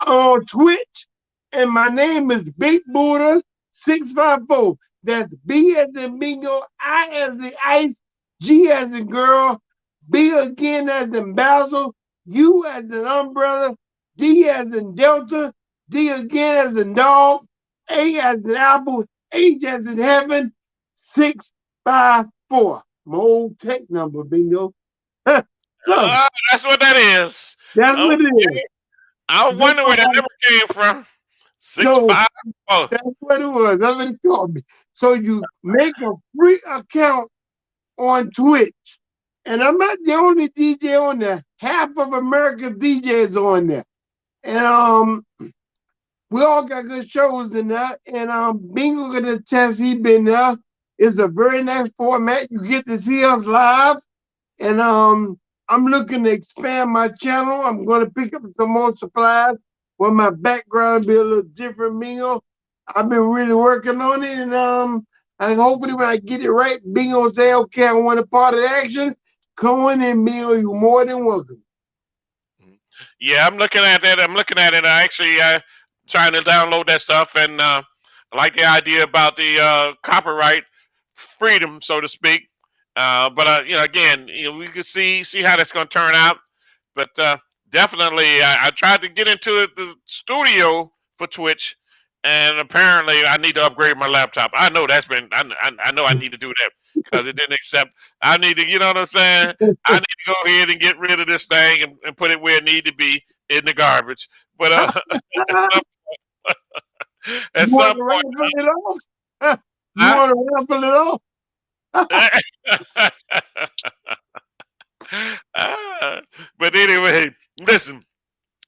On Twitch, and my name is Big Buddha 654. That's B as in bingo, I as in ice, G as in girl, B again as in Basil, U as in umbrella, D as in Delta, D again as in dog, A as in apple, H as in heaven, 654. My old tech number, Bingo. So, that's what that is. that's what it is. I was wondering where that number came from. 654. That's what it was. That's what it called me. So you make a free account on Twitch. And I'm not the only DJ on there. Half of America's DJs on there. And we all got good shows in there. And Bingo gonna test he been there. It's a very nice format. You get to see us live. And I'm looking to expand my channel. I'm gonna pick up some more supplies where my background be a little different, Bingo. I've been really working on it, and hopefully when I get it right, Bingo say, okay, I want a part of the action. Come on in, Bingo. You're more than welcome. Yeah, I'm looking at that. I actually trying to download that stuff, and I like the idea about the copyright freedom, so to speak. But again, we can see how that's going to turn out. But definitely, I tried to get into the studio for Twitch, and apparently, I need to upgrade my laptop. I know that's been. I know I need to do that because it didn't accept. I need to, you know what I'm saying? I need to go ahead and get rid of this thing and put it where it needs to be in the garbage. But at some point, you want to raffle it off? But anyway, listen,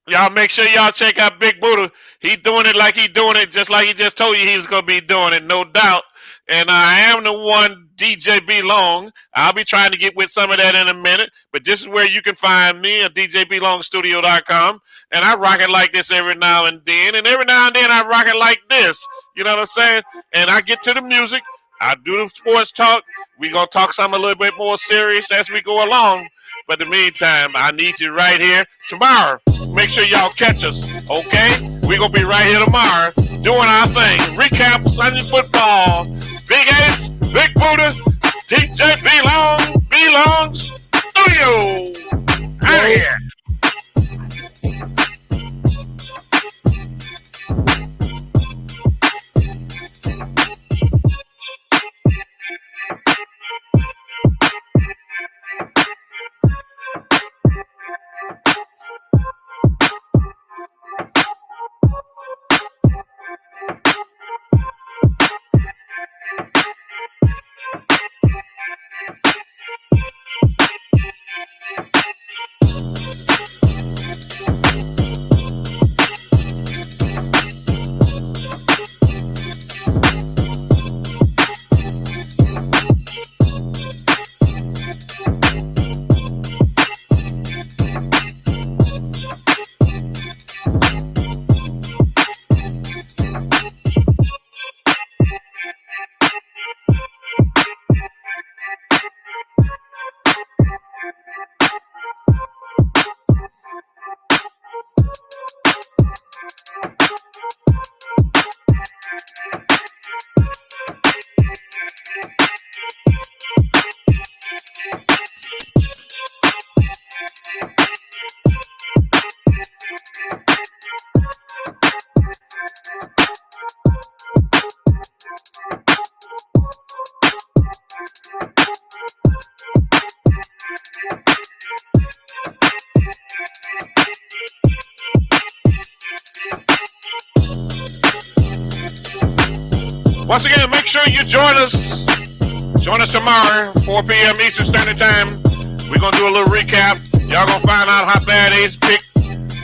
y'all make sure y'all check out Big Buddha. He's doing it like he's doing it, just like he just told you he was going to be doing it, no doubt. And I am the one, DJ B Long. I'll be trying to get with some of that in a minute, but this is where you can find me at djblongstudio.com. And I rock it like this every now and then, and every now and then I rock it like this. You know what I'm saying? And I get to the music. I do the sports talk. We're going to talk something a little bit more serious as we go along. But in the meantime, I need you right here tomorrow. Make sure y'all catch us, okay? We're going to be right here tomorrow doing our thing. Recap Sunday football. Big Ace, Big Buddha, DJ Belongs Studio. Out of here. Once again, make sure you join us. Join us tomorrow, 4 p.m. Eastern Standard Time. We're going to do a little recap. Y'all going to find out how bad Ace picked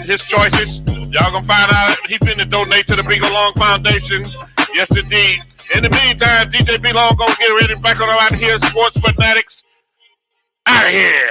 his choices. Y'all going to find out he's been to donate to the Bingo Long Foundation. Yes, indeed. In the meantime, DJ B Long going to get ready back on out here. Sports Phanatics. Out of here.